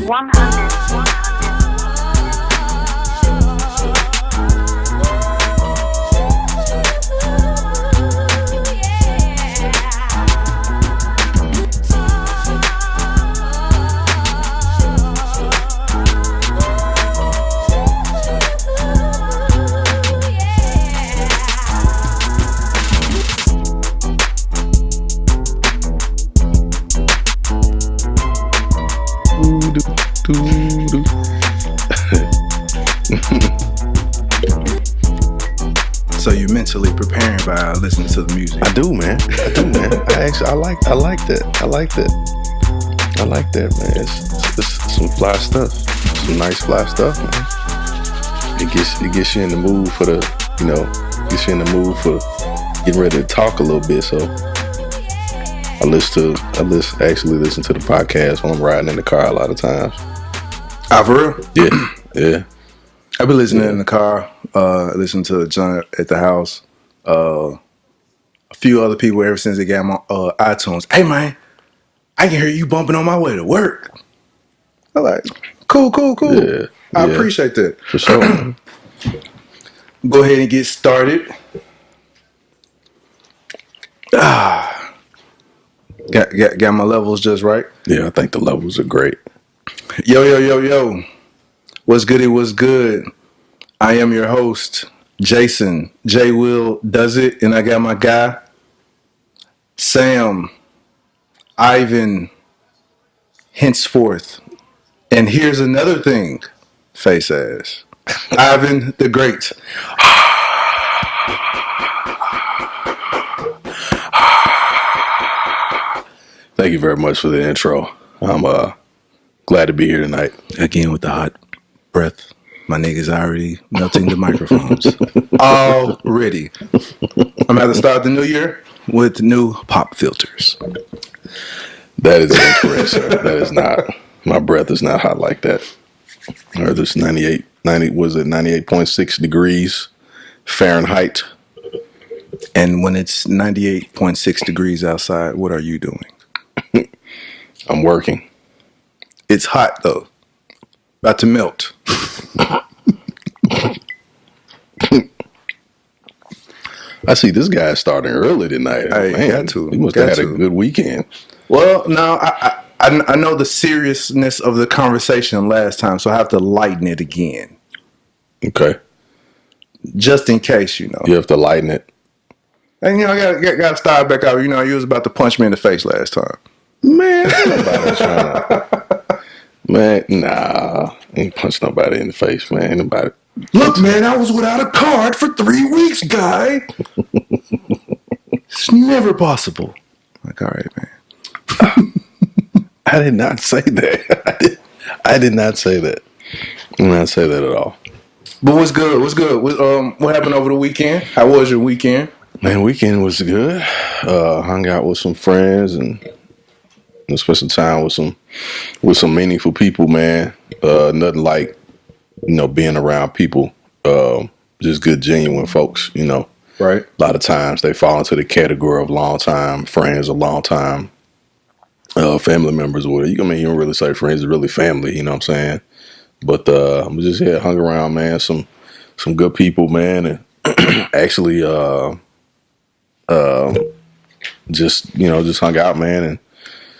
100. So you mentally preparing by listening to the music? I do, man. I like that. I like that, man. It's some fly stuff. Some nice fly stuff, man. It gets you in the mood for getting ready to talk a little bit. So I actually listen to the podcast when I'm riding in the car a lot of times. Ah, for real? Yeah. I've been listening in the car, listening to John at the house. A few other people ever since they got my iTunes. Hey man, I can hear you bumping on my way to work. I'm like, cool. Yeah, I appreciate that. For sure. Go ahead and get started. Got my levels just right. Yeah, I think the levels are great. Yo. What's good? It was good. I am your host, Jason. J Will does it, and I got my guy, Sam, Ivan, henceforth. And here's another thing, face ass. Ivan the Great. Thank you very much for the intro. I'm glad to be here tonight. Again with the hot breath. My niggas already melting the microphones. Already. I'm about to start the new year with new pop filters. That is incorrect, sir. That is not. My breath is not hot like that. Or this 98.6 degrees Fahrenheit. And when it's 98.6 degrees outside, what are you doing? I'm working. It's hot though. About to melt. I see this guy starting early tonight. Hey, got to. He must have had a good weekend. Well, no, I know the seriousness of the conversation last time, so I have to lighten it again. Okay. Just in case, you know. You have to lighten it. And, you know, I got to start back out. You know, you was about to punch me in the face last time. Man, man, nah. Ain't punch nobody in the face, man. Ain't nobody. Look, man, I was without a card for 3 weeks, guy. It's never possible. Like, all right, man. I did not say that. I did not say that. I did not say that at all. But what's good? What happened over the weekend? How was your weekend? Man, weekend was good. Hung out with some friends and spent some time with some meaningful people, man. Nothing like, you know, being around people, just good, genuine folks, you know. Right. A lot of times they fall into the category of long time friends or long time family members. Or you don't really say friends, it's really family, you know what I'm saying? But we just hung around, man. Some good people, man, and actually just hung out, man, and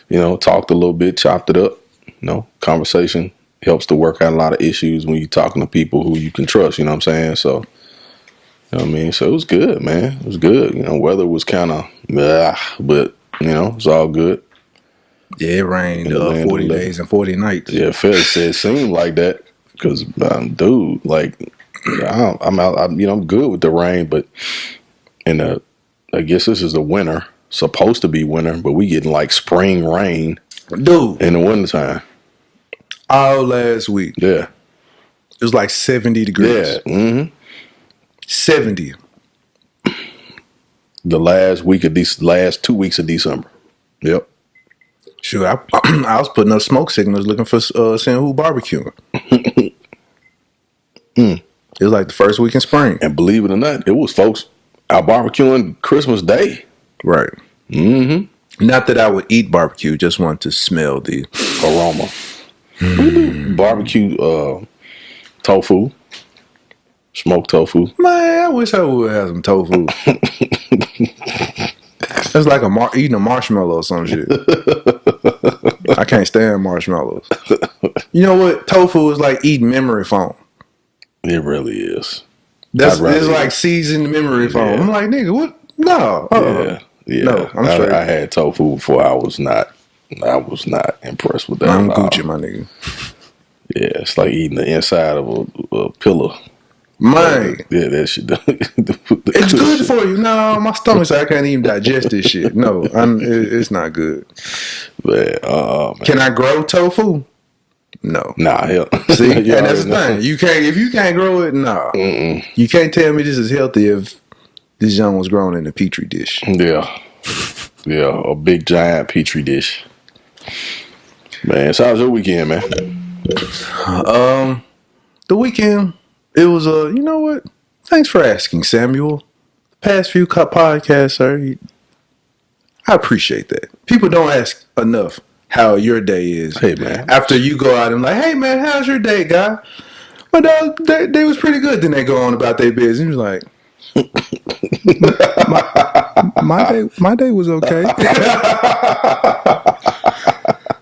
you know, talked a little bit, chopped it up. You know, conversation helps to work out a lot of issues when you're talking to people who you can trust, you know what I'm saying? So, you know what I mean? So it was good, man. It was good. You know, weather was kind of, but, you know, it's all good. Yeah, it rained 40 days and 40 nights. Yeah, it seemed like that because, dude, like, I'm out, I'm good with the rain, but I guess this is the winter, supposed to be winter, but we getting like spring rain. Dude. In the wintertime. All last week. Yeah. It was like 70 degrees. Yeah. Mm-hmm. 70. The last 2 weeks of December. Yep. Sure, I was putting up smoke signals looking for seeing who barbecuing. It was like the first week in spring. And believe it or not, it was folks out barbecuing Christmas Day. Right. Mm-hmm. Not that I would eat barbecue, just want to smell the aroma. We do barbecue tofu, smoked tofu. Man, I wish I would have some tofu. It's like eating a marshmallow or some shit. I can't stand marshmallows. You know what? Tofu is like eating memory foam. It really is. It's like seasoned memory foam. I'm like, nigga, what? No. Yeah. No, I'm straight. I had tofu before. I was not impressed with that. I'm Gucci, my nigga. Yeah, it's like eating the inside of a pillow. Man. Yeah, that shit. It's good for you. No, my stomach said I can't even digest this shit. No, it's not good. Man, can I grow tofu? No. Nah, hell. See, and that's the thing. You can't if you can't grow it. Nah, you can't tell me this is healthy if this young was grown in a petri dish. Yeah, a big giant petri dish. Man, so how was your weekend, man? The weekend, it was you know what? Thanks for asking, Samuel. The past few podcasts, sir, I appreciate that. People don't ask enough how your day is. Hey, man. After you go out and like, hey, man, how's your day, guy? My day was pretty good. Then they go on about their business. You're like, my day was okay.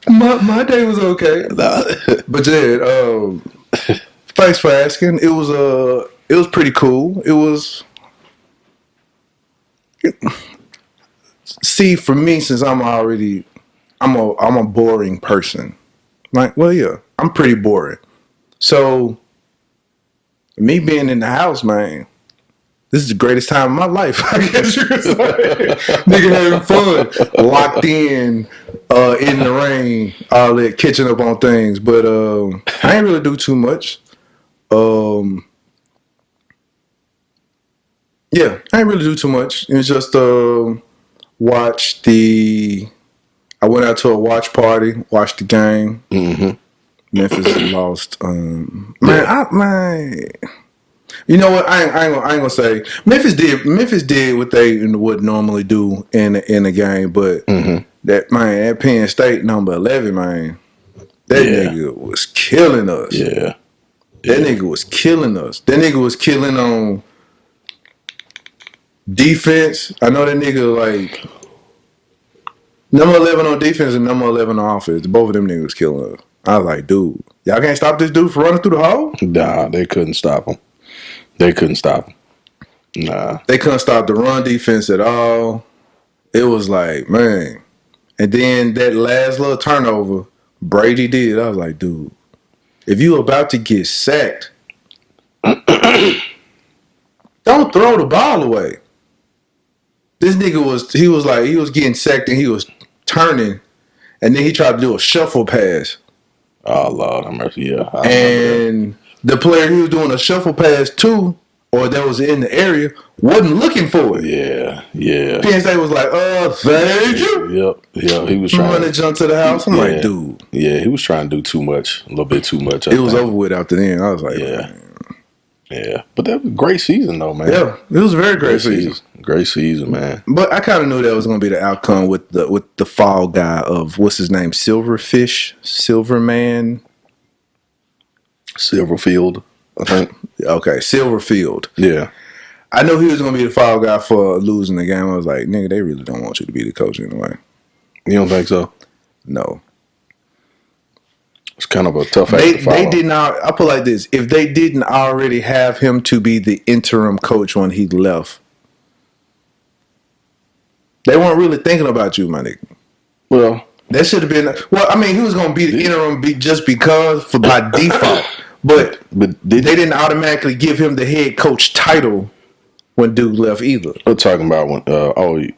my day was okay. But yeah, thanks for asking. It was pretty cool. It was. See, for me, since I'm a boring person. Like, well, yeah, I'm pretty boring. So, me being in the house, man, this is the greatest time of my life. I guess you could say, nigga having fun, locked in the rain, all that, catching up on things. But I ain't really do too much. Yeah, I ain't really do too much. It was just I went out to a watch party, watched the game. Mm-hmm. Memphis lost. Man, you know what? I ain't gonna say Memphis did what they would normally do in the game, but that Penn State number 11, man, that nigga was killing us. Yeah, that nigga was killing us. That nigga was killing on defense. I know that nigga like number 11 on defense and number 11 on offense. Both of them niggas killing us. I was like, dude, y'all can't stop this dude from running through the hole? Nah, they couldn't stop him. Nah. They couldn't stop the run defense at all. It was like, man. And then that last little turnover Brady did, I was like, dude, if you about to get sacked, don't throw the ball away. This nigga was getting sacked and he was turning, and then he tried to do a shuffle pass. Oh, Lord, I'm mercy. Yeah. And the player he was doing a shuffle pass to, or that was in the area, wasn't looking for it. Yeah. Penn State was like, thank you. Yep. He was trying to jump to the house. I'm like, dude. Yeah, he was trying to do too much, a little bit too much. It was over with after then. I was like, man. Yeah. But that was a great season, though, man. Yeah, it was a very great season. Great season, man. But I kind of knew that was going to be the outcome with the fall guy of, what's his name, Silverfield, I think. Okay, Silverfield. Yeah. I knew he was going to be the fall guy for losing the game. I was like, nigga, they really don't want you to be the coach anyway. You don't think so? No. It's kind of a tough act to follow. They did not. I put it like this: if they didn't already have him to be the interim coach when he left, they weren't really thinking about you, my nigga. Well, that should have been. Well, I mean, he was going to be the interim just because by default, but they didn't automatically give him the head coach title when dude left either. We're talking about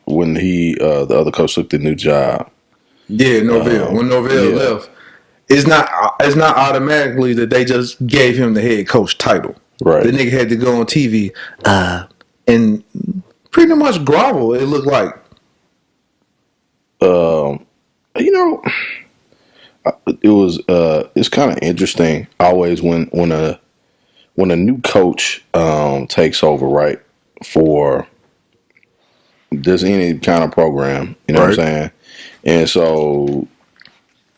when he the other coach took the new job. Yeah, Norvell. When Norvell left. It's not automatically that they just gave him the head coach title. Right. The nigga had to go on TV and pretty much grovel, it looked like. It was it's kind of interesting always when a new coach takes over, right, for just any kind of program, you know what I'm saying? And so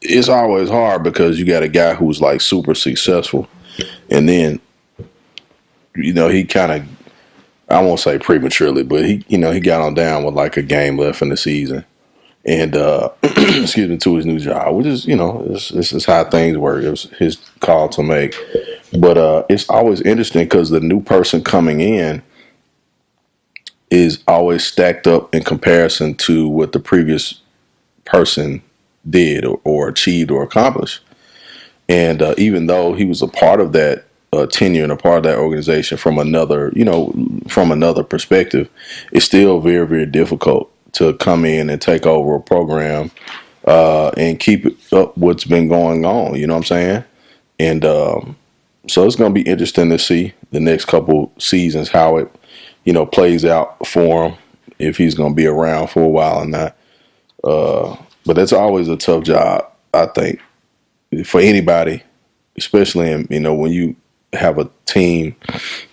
it's always hard because you got a guy who's like super successful, and then he kind of, I won't say prematurely, but he got on down with like a game left in the season, and excuse me, to his new job, which is this is how things work. It was his call to make, but it's always interesting because the new person coming in is always stacked up in comparison to what the previous person did or achieved or accomplished. And even though he was a part of that tenure and a part of that organization from another, from another perspective, it's still very, very difficult to come in and take over a program and keep it up what's been going on. You know what I'm saying? And so it's going to be interesting to see the next couple seasons how it, plays out for him, if he's going to be around for a while or not. But that's always a tough job, I think, for anybody, especially when you have a team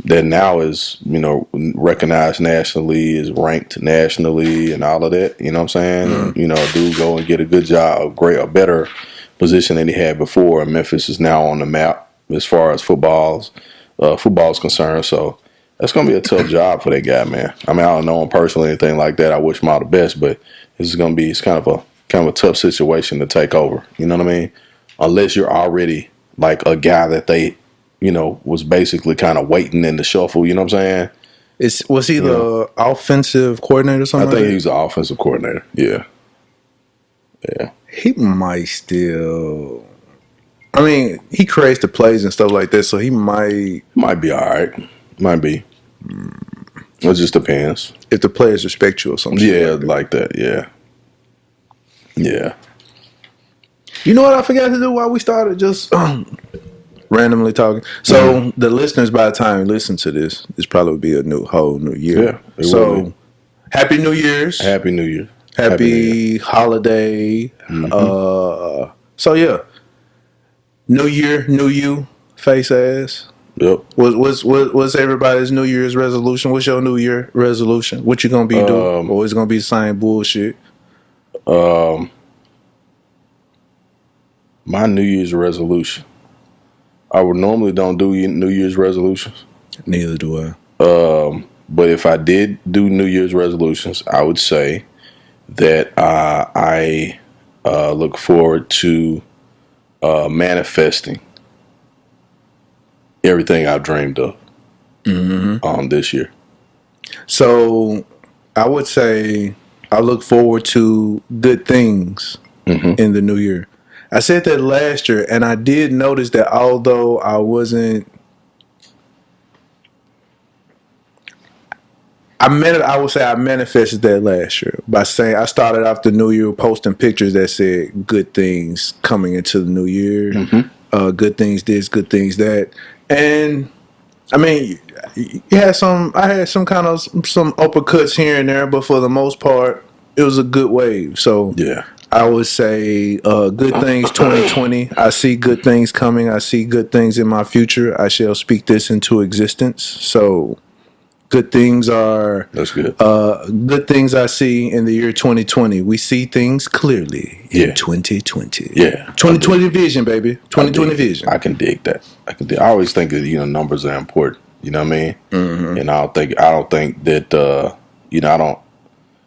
that now is recognized nationally, is ranked nationally, and all of that. You know what I'm saying? Do go and get a good job, a better position than he had before. And Memphis is now on the map as far as football's concerned. So that's gonna be a tough job for that guy, man. I mean, I don't know him personally, anything like that. I wish him all the best, but it's kind of a tough situation to take over. You know what I mean? Unless you're already like a guy that they, was basically kind of waiting in the shuffle. You know what I'm saying? Was he the offensive coordinator or something? I think he was the offensive coordinator. Yeah. Yeah. He might still. I mean, he creates the plays and stuff like that, so he might be all right. Might be. It just depends. If the players respect you or something. Yeah, like that. Yeah. Yeah. You know what I forgot to do while we started? Just randomly talking. So the listeners, by the time you listen to this probably be a whole new year. Yeah. So Happy New Year's. Happy New Year. Happy New Year. Holiday. So yeah. New year, new you, face ass. Yep. What's everybody's New Year's resolution? What's your New Year resolution? What you gonna be doing? Or is it gonna be the same bullshit? My New Year's resolution. I would normally don't do New Year's resolutions. Neither do I. But if I did do New Year's resolutions, I would say that I look forward to manifesting everything I've dreamed of this year. So I would say I look forward to good things in the new year. I said that last year, and I did notice that although I wasn't, I would say I manifested that last year by saying I started off the new year posting pictures that said good things coming into the new year, good things this, good things that, and I mean, I had some kind of some uppercuts here and there, but for the most part, it was a good wave. So Yeah. I would say good things 2020. I see good things coming. I see good things in my future. I shall speak this into existence. So good things are That's good. good things I see in the year 2020. We see things clearly in 2020. Yeah. 2020 vision, baby. 2020 vision. I can dig that. I always think that numbers are important. You know what I mean? And I don't think that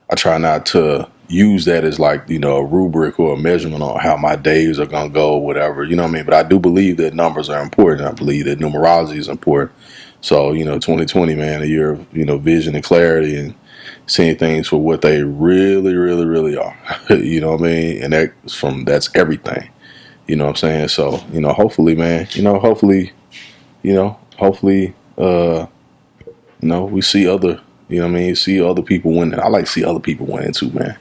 I try not to use that as like a rubric or a measurement on how my days are gonna go or whatever. You know what I mean? But I do believe that numbers are important. I believe that numerology is important. So 2020, man, a year of vision and clarity and seeing things for what they really, really, really are. You know what I mean? And that's everything. You know what I'm saying? So hopefully, man. Hopefully, we see other. You know what I mean? See other people winning. I like to see other people winning too, man.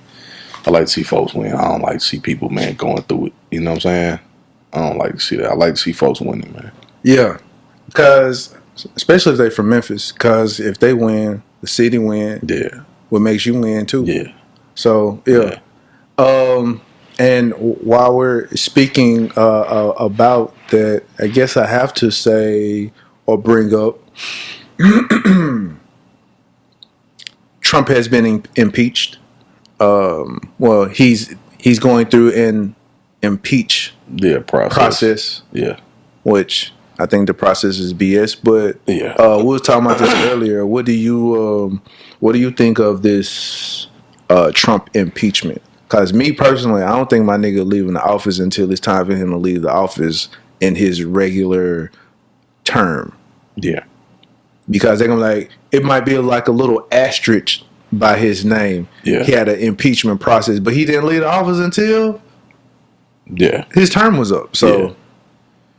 I like to see folks win. I don't like to see people, man, going through it. You know what I'm saying? I don't like to see that. I like to see folks winning, man. Yeah, because especially if they're from Memphis, because if they win, the city win. Yeah. What makes you win too? Yeah. So yeah. And while we're speaking about that, I guess I have to say or bring up Trump has been impeached. Well, he's going through an impeach process. process, Yeah. which I think the process is BS. But Yeah. we were talking about this earlier. What do you think of this Trump impeachment? Because me personally, I don't think my nigga leaving the office until it's time for him to leave the office in his regular term. Yeah. Because they're gonna like, it might be like a little asterisk by his name. Yeah. He had an impeachment process, but he didn't leave the office until his term was up. So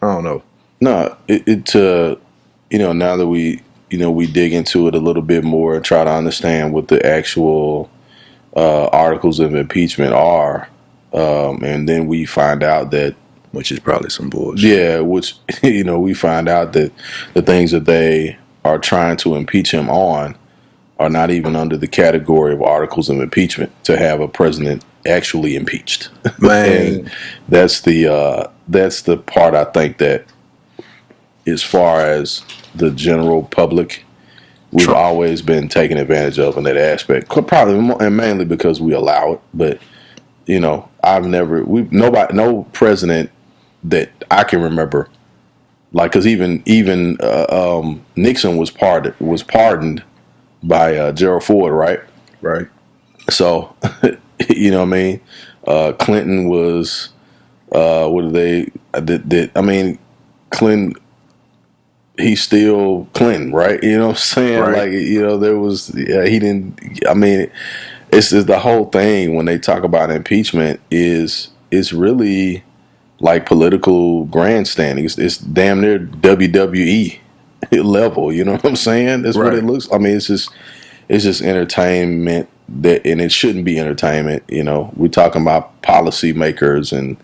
I don't know. No, now that we dig into it a little bit more and try to understand what the actual articles of impeachment are, and then we find out that, which is probably some bullshit. Yeah, which we find out that the things that they are trying to impeach him on are not even under the category of articles of impeachment to have a president actually impeached. Man, and that's the part I think that, as far as the general public, we've always been taken advantage of in that aspect. Probably and mainly because we allow it. But no president that I can remember, like, because even Nixon was pardoned by Gerald Ford, right? Right. So you know what I mean. Clinton was Clinton. He's still Clinton, right? You know what I'm saying? Right. Like, there was, he didn't, it's the whole thing when they talk about impeachment it's really like political grandstanding. It's damn near WWE level, you know what I'm saying? That's what it looks, it's just entertainment, and it shouldn't be entertainment. We're talking about policymakers and,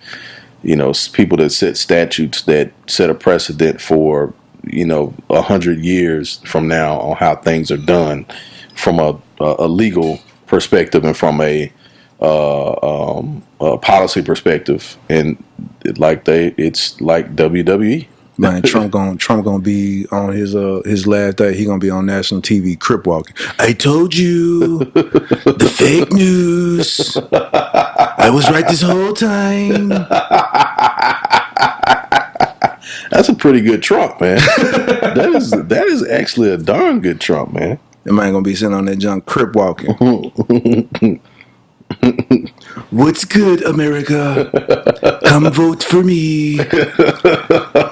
people that set statutes that set a precedent for 100 years from now on how things are done from a legal perspective and from a policy perspective, and it's like WWE. Man, Trump gonna be on his last day. He gonna be on national TV, crip walking. I told you, the fake news. I was right this whole time. That's a pretty good Trump, man. that is actually a darn good Trump, man. The man gonna be sitting on that junk crip walking. What's good, America? Come vote for me.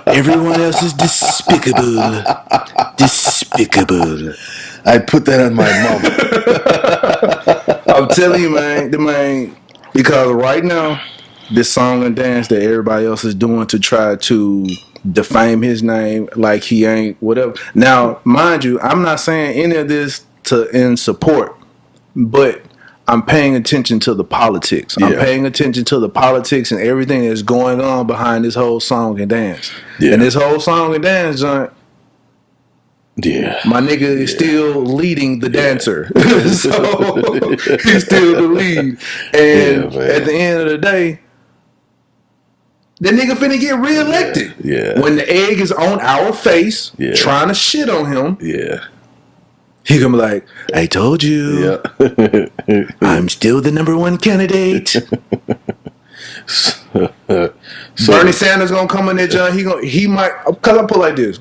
Everyone else is despicable. Despicable. I'd put that on my mama. I'm telling you, man, because right now, this song and dance that everybody else is doing to try to defame his name like he ain't whatever. Now, mind you, I'm not saying any of this in support, but I'm paying attention to the politics. I'm paying attention to the politics and everything that's going on behind this whole song and dance. Yeah. And this whole song and dance joint, my nigga is still leading the dancer. So he's still the lead. And at the end of the day, the nigga finna get reelected. Yeah. When the egg is on our face, trying to shit on him. Yeah. He gonna be like, I told you. Yeah. I'm still the number one candidate. Bernie Sanders gonna come in there, John. He might, cause I put it like this.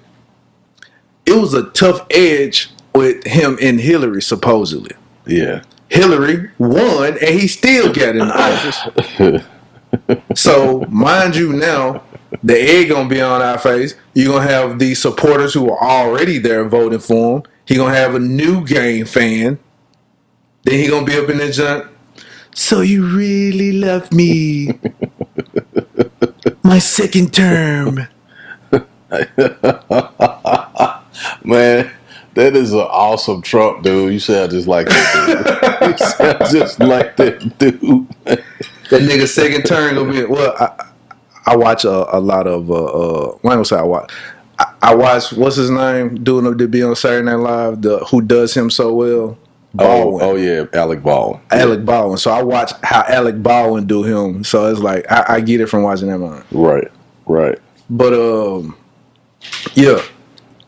It was a tough edge with him and Hillary, supposedly. Yeah. Hillary won and he still got in the office. So mind you, now the egg gonna be on our face. You're gonna have these supporters who are already there voting for him. He gonna have a new game fan. Then he gonna be up in the junk. So you really love me? My second term. Man, that is an awesome Trump, dude. You sound just like that dude. You sound just like that dude. That nigga second term gonna be, well, I watch a lot of I ain't gonna say I watch, what's his name, doing to be on Saturday Night Live, who does him so well, Baldwin. Oh yeah, Alec Baldwin. Alec Baldwin. So I watch how Alec Baldwin do him. So it's like I get it from watching that man. Right. But yeah,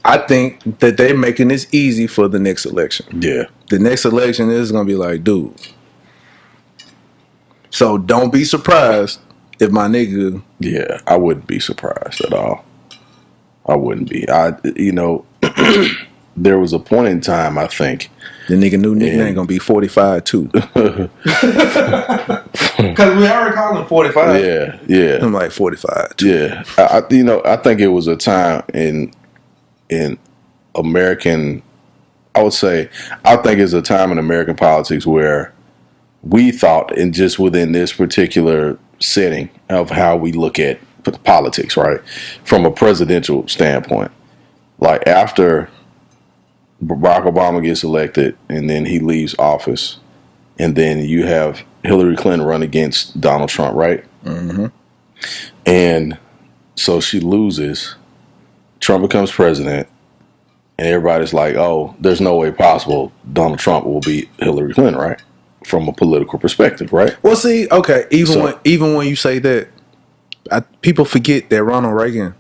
I think that they're making this easy for the next election. Yeah, the next election is gonna be like, dude. So don't be surprised if my nigga, Yeah, I wouldn't be surprised at all. I wouldn't be. There was a point in time, I think. the nigga new nickname gonna be 45 too. Because we already call him 45. Yeah. I'm like 45 too. Yeah. I think it was a time in American, I think it's a time in American politics where we thought, and just within this particular setting of how we look at politics, right, from a presidential standpoint, like after Barack Obama gets elected and then he leaves office, and then you have Hillary Clinton run against Donald Trump, right? Mm-hmm. And so she loses, Trump becomes president, and everybody's like, oh, there's no way possible Donald Trump will beat Hillary Clinton, right? From a political perspective, right? Well, see, okay, even when you say that, people forget that Ronald Reagan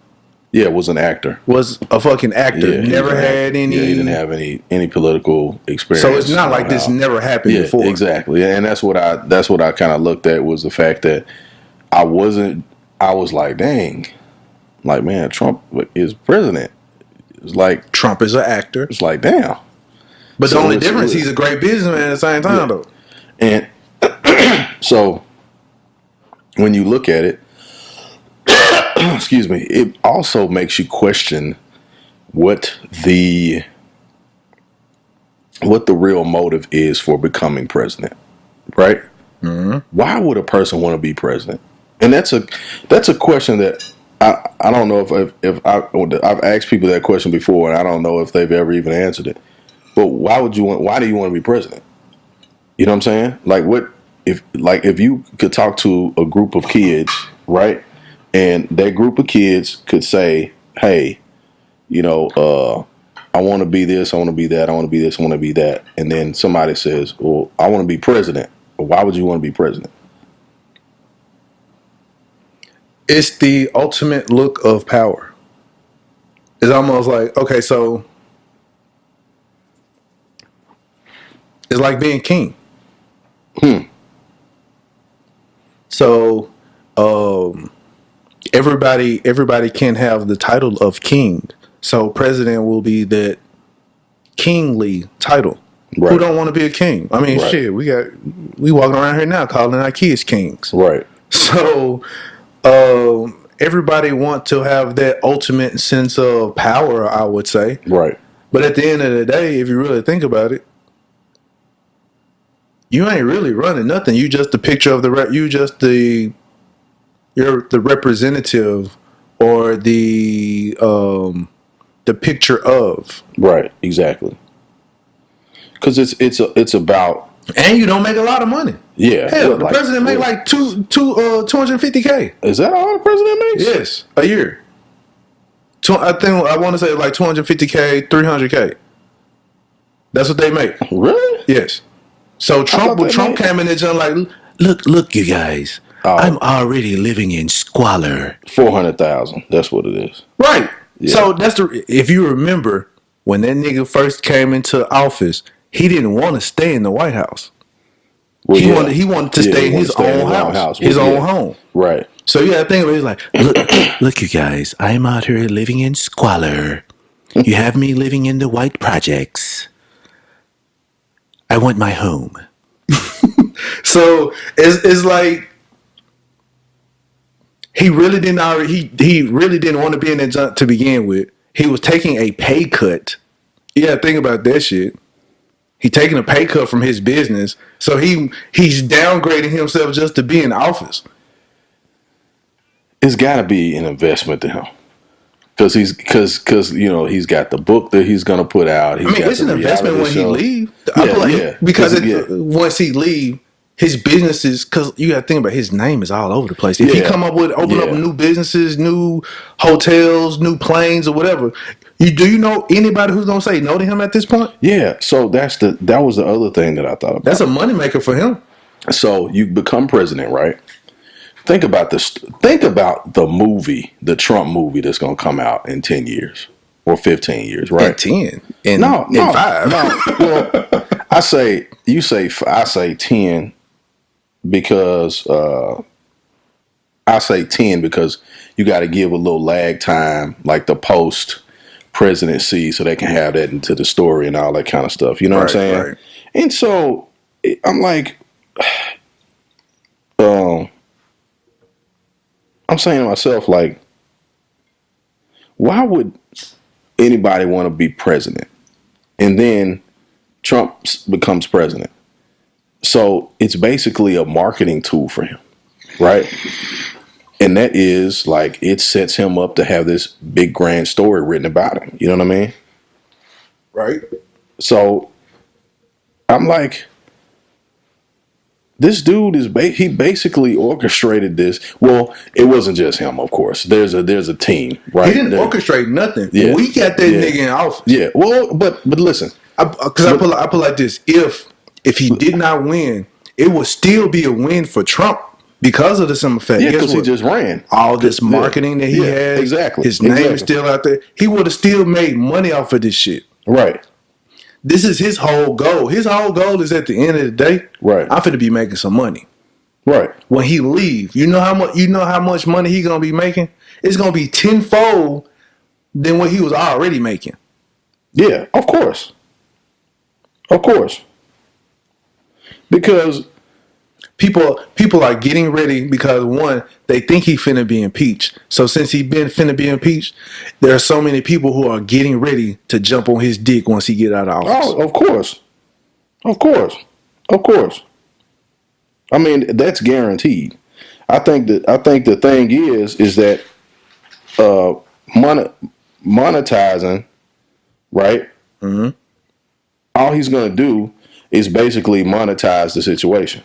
Was an actor. was a fucking actor. Yeah, Never had any. Yeah, he didn't have any political experience. So it's not like this never happened before. Exactly. And that's what I kind of looked at, was the fact that I was like, dang, like, man, Trump is president. It's like Trump is an actor. It's like, damn. But the only difference, he's a great businessman at the same time, though. And so when you look at it, excuse me, it also makes you question what the real motive is for becoming president, right? Mm-hmm. Why would a person want to be president? And that's a question that I don't know if I've asked people that question before, and I don't know if they've ever even answered it. But why do you want to be president? You know what I'm saying? Like, if you could talk to a group of kids, right? And that group of kids could say, hey, I want to be this, I want to be that, I want to be this, I want to be that. And then somebody says, well, I want to be president. Why would you want to be president? It's the ultimate look of power. It's almost like, okay, so it's like being king. So, everybody can have the title of king. So president will be that kingly title. Right. Who don't want to be a king? I mean, Right. shit, we walking around here now calling our kids kings. Right. So, everybody want to have that ultimate sense of power, I would say. Right. But at the end of the day, if you really think about it, you ain't really running nothing. You just the picture of you're the representative, or the picture of. Right. Exactly. Because it's about, and you don't make a lot of money. Yeah. Hell, the president make like $250K. Is that all the president makes? Yes, a year. I want to say like $250K, $300K. That's what they make. Really? Yes. So Trump came in there and like, look, you guys, I'm already living in squalor. 400,000. That's what it is. Right. Yeah. So if you remember when that nigga first came into office, he didn't want to stay in the White House. Well, he wanted to stay in his own house, his own home. Right. So you got to think of it. He's like, look, you guys, I'm out here living in squalor. You have me living in the white projects. I want my home. So it's like he really didn't want to be in that junk to begin with. He was taking a pay cut. Yeah, think about that shit. He taking a pay cut from his business, so he's downgrading himself just to be in office. It's got to be an investment to him, because he's got the book that he's gonna put out. It's an investment when he leave. Once he leave, his businesses, because you got to think about, his name is all over the place. If he come up with open up new businesses, new hotels, new planes, or whatever, do you know anybody who's gonna say no to him at this point? Yeah. So that was the other thing that I thought about. That's a moneymaker for him. So you become president, right? Think about this. Think about the Trump movie that's gonna come out in 10 years or 15 years, right? In 10. In 5. No. Well, I say 10. Because I say 10 because you got to give a little lag time, like the post presidency, so they can have that into the story and all that kind of stuff. You know what I'm Right, saying? right. And so I'm like, um, I'm saying to myself, like, why would anybody want to be president? And then Trump becomes president. So it's basically a marketing tool for him, right? And that is like, it sets him up to have this big grand story written about him. You know what I mean? Right. So I'm like, this dude is he basically orchestrated this. Well, it wasn't just him, of course. There's a team, right? He didn't orchestrate nothing. Yeah, We got that nigga in office. Yeah. Well, but listen, Because I put like this: if he did not win, it would still be a win for Trump because of the same effect. Yeah, because he just ran all this marketing that he had. Exactly. His name is still out there. He would have still made money off of this shit. Right. This is his whole goal. His whole goal is at the end of the day, right, I'm finna be making some money. Right. When he leave, you know how much money he gonna be making? It's gonna be tenfold than what he was already making. Yeah, of course. Of course. Because people are getting ready because one, they think he finna be impeached. So since he been finna be impeached, there are so many people who are getting ready to jump on his dick once he get out of office. Oh, of course. Of course. Of course. I mean, that's guaranteed. I think the thing is that monetizing, right? Mm-hmm. All he's going to do is basically monetize the situation.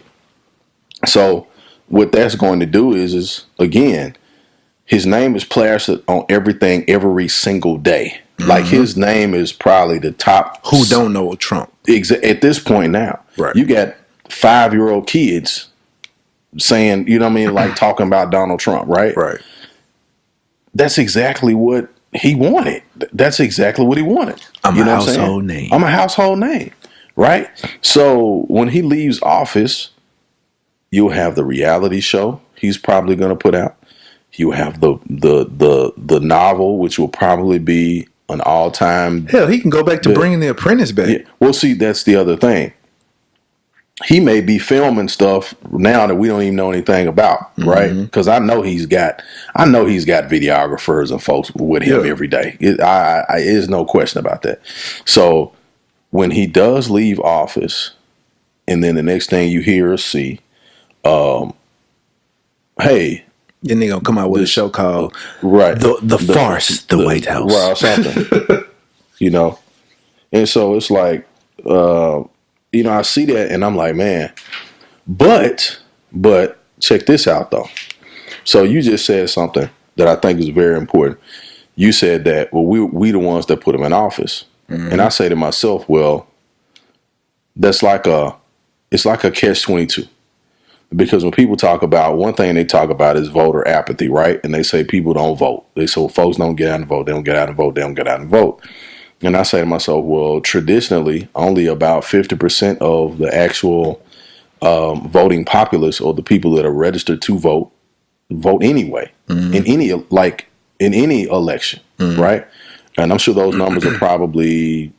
So what that's going to do is again, his name is plastered on everything every single day. Mm-hmm. Like his name is probably the top. Who don't know Trump? At this point now, right? You got 5-year-old kids saying, you know what I mean, like talking about Donald Trump, right? Right. That's exactly what he wanted. That's exactly what he wanted. I'm a household name. I'm a household name, right? So when he leaves office, you'll have the reality show he's probably going to put out. You have the novel, which will probably be an all-time. Hell, he can go back to bringing The Apprentice back. Yeah. Well, see, that's the other thing. He may be filming stuff now that we don't even know anything about, right? Because I know he's got videographers and folks with him every day. There's no question about that. So when he does leave office, and then the next thing you hear or see, hey, then they gonna come out with a show called the farce, the White House, right, or something, you know. And so it's like, you know, I see that and I'm like, man, but check this out though. So you just said something that I think is very important. You said that, well, we the ones that put him in office. Mm-hmm. And I say to myself, well, it's like a catch-22. Because when people talk about, one thing they talk about is voter apathy, right? And they say people don't vote. They say, well, folks don't get out and vote. They don't get out and vote. They don't get out and vote. And I say to myself, well, traditionally, only about 50% of the actual voting populace, or the people that are registered to vote anyway, in any election, right? And I'm sure those numbers are probably,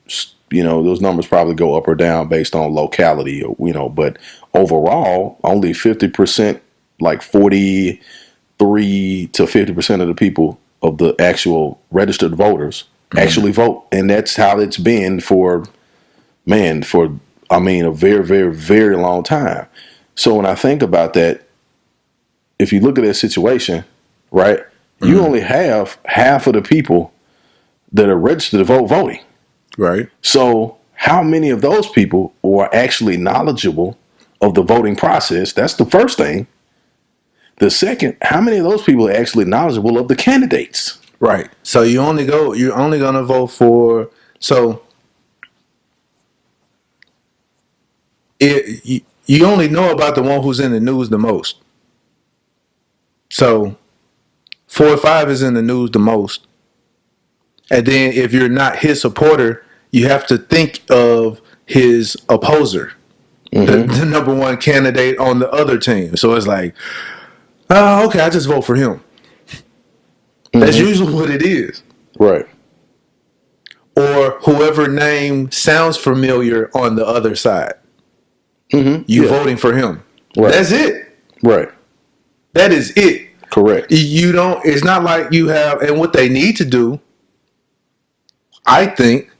you know, those numbers probably go up or down based on locality, or, you know, but overall, only 50%, like 43 to 50% of the people of the actual registered voters actually vote. And that's how it's been for a very, very, very long time. So when I think about that, if you look at that situation, right, you only have half of the people that are registered to vote voting. Right. So how many of those people are actually knowledgeable of the voting process? That's the first thing. The second, how many of those people are actually knowledgeable of the candidates? Right. So you're only gonna vote for, so you only know about the one who's in the news the most. So 4 or 5 is in the news the most. And then if you're not his supporter, you have to think of his opposer, the number one candidate on the other team. So it's like, Oh, okay, I just vote for him. That's usually what it is. Right. Or whoever name sounds familiar on the other side. You voting for him. Right. That's it. Right. That is it. Correct. You don't, it's not like you have, and what they need to do, I think,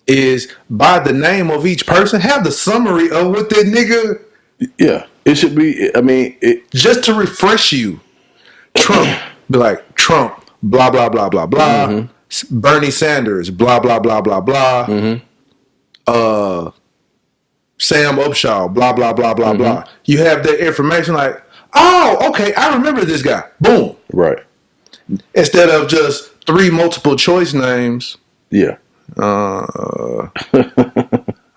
is by the name of each person, have the summary of what that nigga. Yeah. It should be, I mean, just to refresh you. Trump, be like, Trump, blah, blah, blah, blah, blah. Bernie Sanders, blah, blah, blah, blah, blah. Sam Upshaw, blah, blah, blah, blah, blah. You have that information like, oh, okay, I remember this guy. Boom. Right. Instead of just 3 multiple choice names. Yeah. I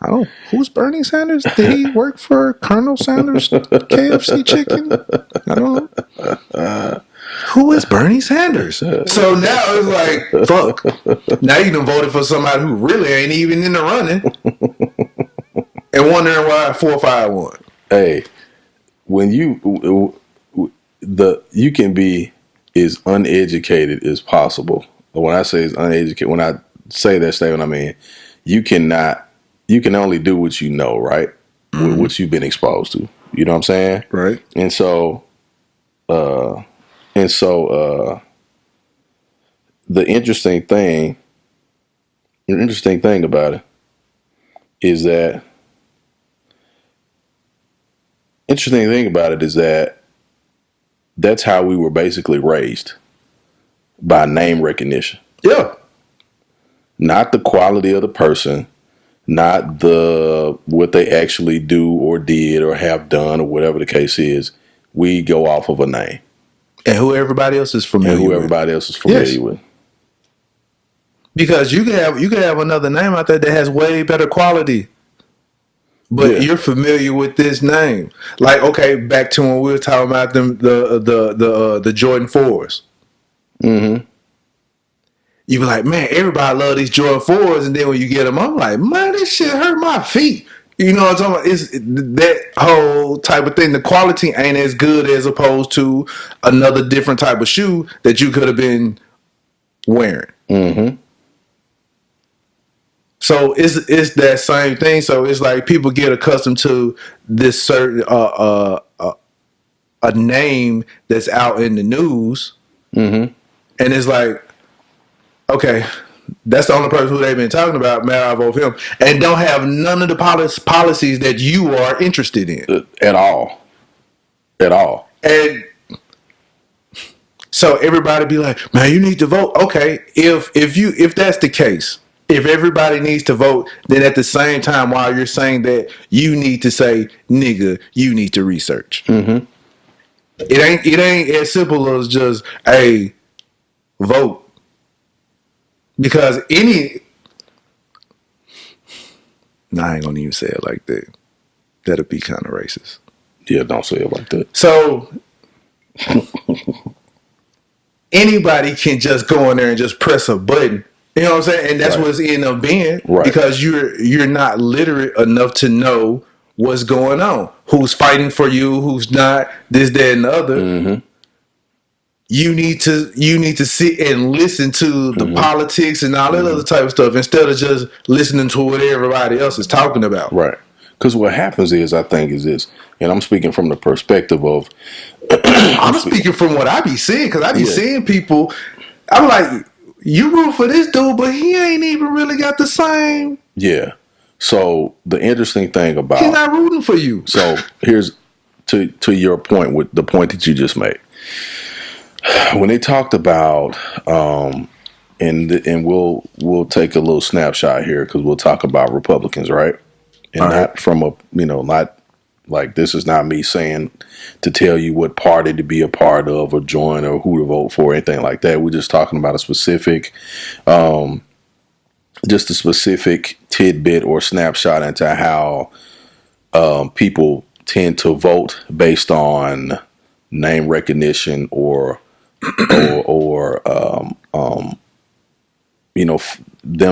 don't. Who's Bernie Sanders? Did he work for Colonel Sanders KFC chicken? I don't. Who is Bernie Sanders? So now it's like, fuck. Now you done voted for somebody who really ain't even in the running, and wondering why 451. Hey, when you can be as uneducated as possible. When I say as uneducated, when I say that statement, I mean you can only do what you know, right? With what you've been exposed to. You know what I'm saying? Right. And so the interesting thing about it is that that's how we were basically raised, by name recognition. Yeah. Not the quality of the person, not what they actually do or did or have done or whatever the case is. We go off of a name. And who everybody else is familiar with. Because you can have another name out there that has way better quality. But you're familiar with this name. Like, okay, back to when we were talking about the Jordan 4s. You be like, man, everybody love these Jordan 4s, and then when you get them, I'm like, man, this shit hurt my feet. You know what I'm talking about? It's that whole type of thing. The quality ain't as good as opposed to another different type of shoe that you could have been wearing. So it's that same thing. So it's like people get accustomed to this certain a name that's out in the news, and it's like, okay, that's the only person who they've been talking about. Man, I vote for him, and don't have none of the policies that you are interested in at all. And so everybody be like, man, you need to vote. Okay, if that's the case, if everybody needs to vote, then at the same time, while you're saying that, you need to say, nigga, you need to research. It ain't as simple as just, hey, vote. Because I ain't gonna even say it like that. That'll be kind of racist. Yeah, don't say it like that. So anybody can just go in there and just press a button. You know what I'm saying? And that's what's in a being, because you're not literate enough to know what's going on. Who's fighting for you, who's not, this, that, and the other. You need to sit and listen to the politics and all that other type of stuff, instead of just listening to what everybody else is talking about. Right. Because what happens is, I think, is this, and I'm speaking from the perspective of... I'm speaking from what I be seeing, because I be seeing people, I'm like, you root for this dude, but he ain't even really got the same... Yeah. So the interesting thing about... He's not rooting for you. So here's, to your point, with the point that you just made. When they talked about, and we'll take a little snapshot here, because we'll talk about Republicans, right? And not from a, not like, this is not me saying to tell you what party to be a part of or join or who to vote for or anything like that. We're just talking about a specific, just a specific tidbit or snapshot into how people tend to vote based on name recognition or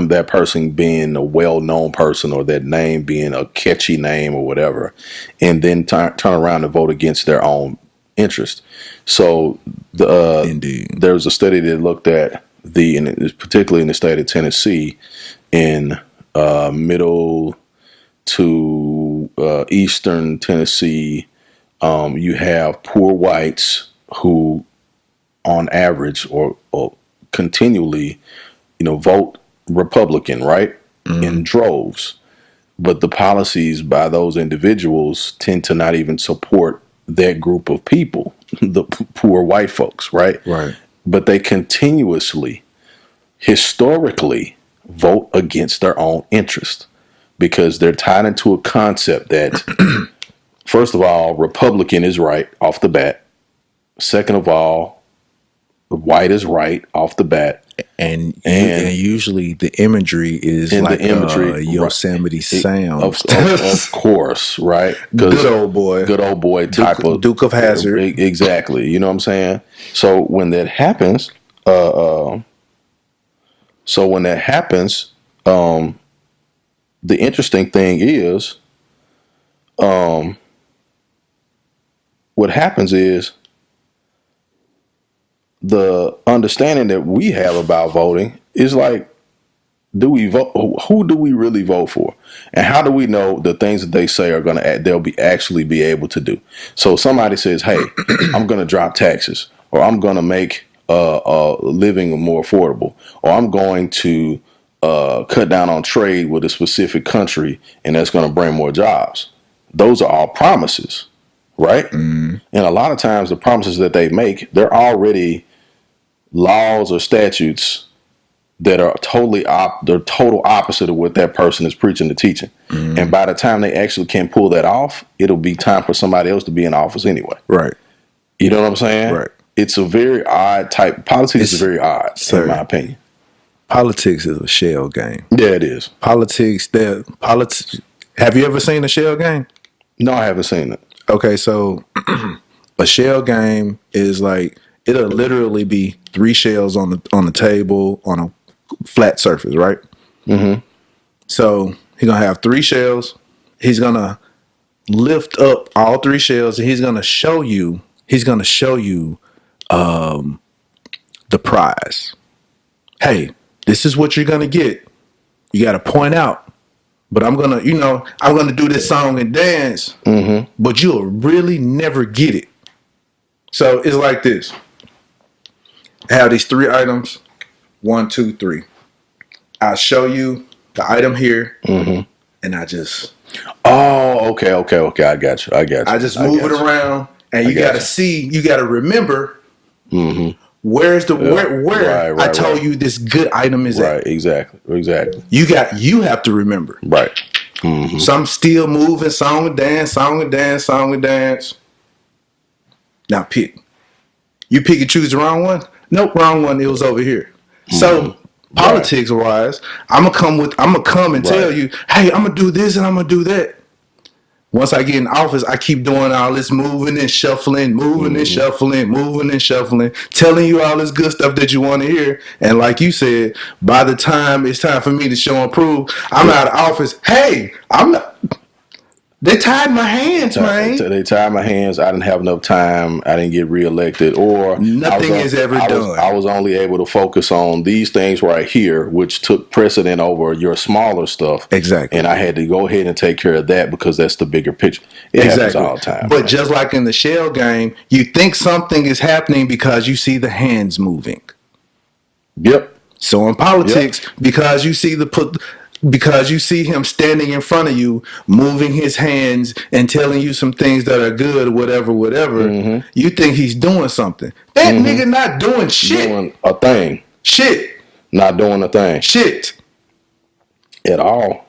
that person being a well-known person, or that name being a catchy name or whatever, and then turn around and vote against their own interest. So Indeed. there was a study that looked at and it was particularly in the state of Tennessee, in middle to eastern Tennessee, you have poor whites who, on average or continually, vote Republican, right, in droves. But the policies by those individuals tend to not even support that group of people, the poor white folks, right? Right. But they continuously, historically, vote against their own interest because they're tied into a concept that, first of all, Republican is right off the bat. Second of all, white is right off the bat. And usually the imagery is like the imagery, Yosemite Sam of course, right? Good old boy type of Duke of Hazzard. Exactly. You know what I'm saying? So when that happens, the interesting thing is, what happens is, the understanding that we have about voting is like, do we vote? Who do we really vote for? And how do we know the things that they say are going to, they'll actually be able to do? So somebody says, hey, I'm going to drop taxes, or I'm going to make living more affordable, or I'm going to cut down on trade with a specific country, and that's going to bring more jobs. Those are all promises, right? And a lot of times the promises that they make, they're already laws or statutes that are they're total opposite of what that person is preaching and teaching. And by the time they actually can pull that off, it'll be time for somebody else to be in office anyway. Right. You know what I'm saying? Right. It's a very odd type. Politics is very odd, in my opinion. Politics is a shell game. Yeah, it is. Politics. Have you ever seen a shell game? No, I haven't seen it. Okay, so a shell game is like, it'll literally be 3 shells on the table on a flat surface, right? Mm-hmm. So he's gonna have 3 shells. He's gonna lift up all 3 shells, and he's gonna show you the prize. Hey, this is what you're gonna get. You got to point out, but I'm gonna do this song and dance, but you'll really never get it. So it's like this. I have these 3 items. 1, 2, 3. I'll show you the item here, and I just. Oh, okay. I got you. I just move it around, and you got to see. You got to remember. Where's the where I told you this good item is at? Right. Exactly. You have to remember. Right. So I'm still moving, song and dance. Now pick. You pick and choose the wrong one? Nope, wrong one. It was over here. So politics wise, I'm gonna come and tell you, hey, I'm gonna do this and I'm gonna do that. Once I get in office, I keep doing all this moving and shuffling, telling you all this good stuff that you want to hear. And like you said, by the time it's time for me to show and prove, I'm out of office. Hey, I'm not. They tied my hands, man. They tied my hands. I didn't have enough time. I didn't get reelected, or nothing is ever done. I was only able to focus on these things right here, which took precedent over your smaller stuff. Exactly. And I had to go ahead and take care of that because that's the bigger picture. It happens all the time. But just like in the shell game, you think something is happening because you see the hands moving. Yep. So in politics, because you see him standing in front of you, moving his hands and telling you some things that are good, whatever, you think he's doing something. That nigga not doing shit. Doing a thing. Shit. Not doing a thing. Shit. At all.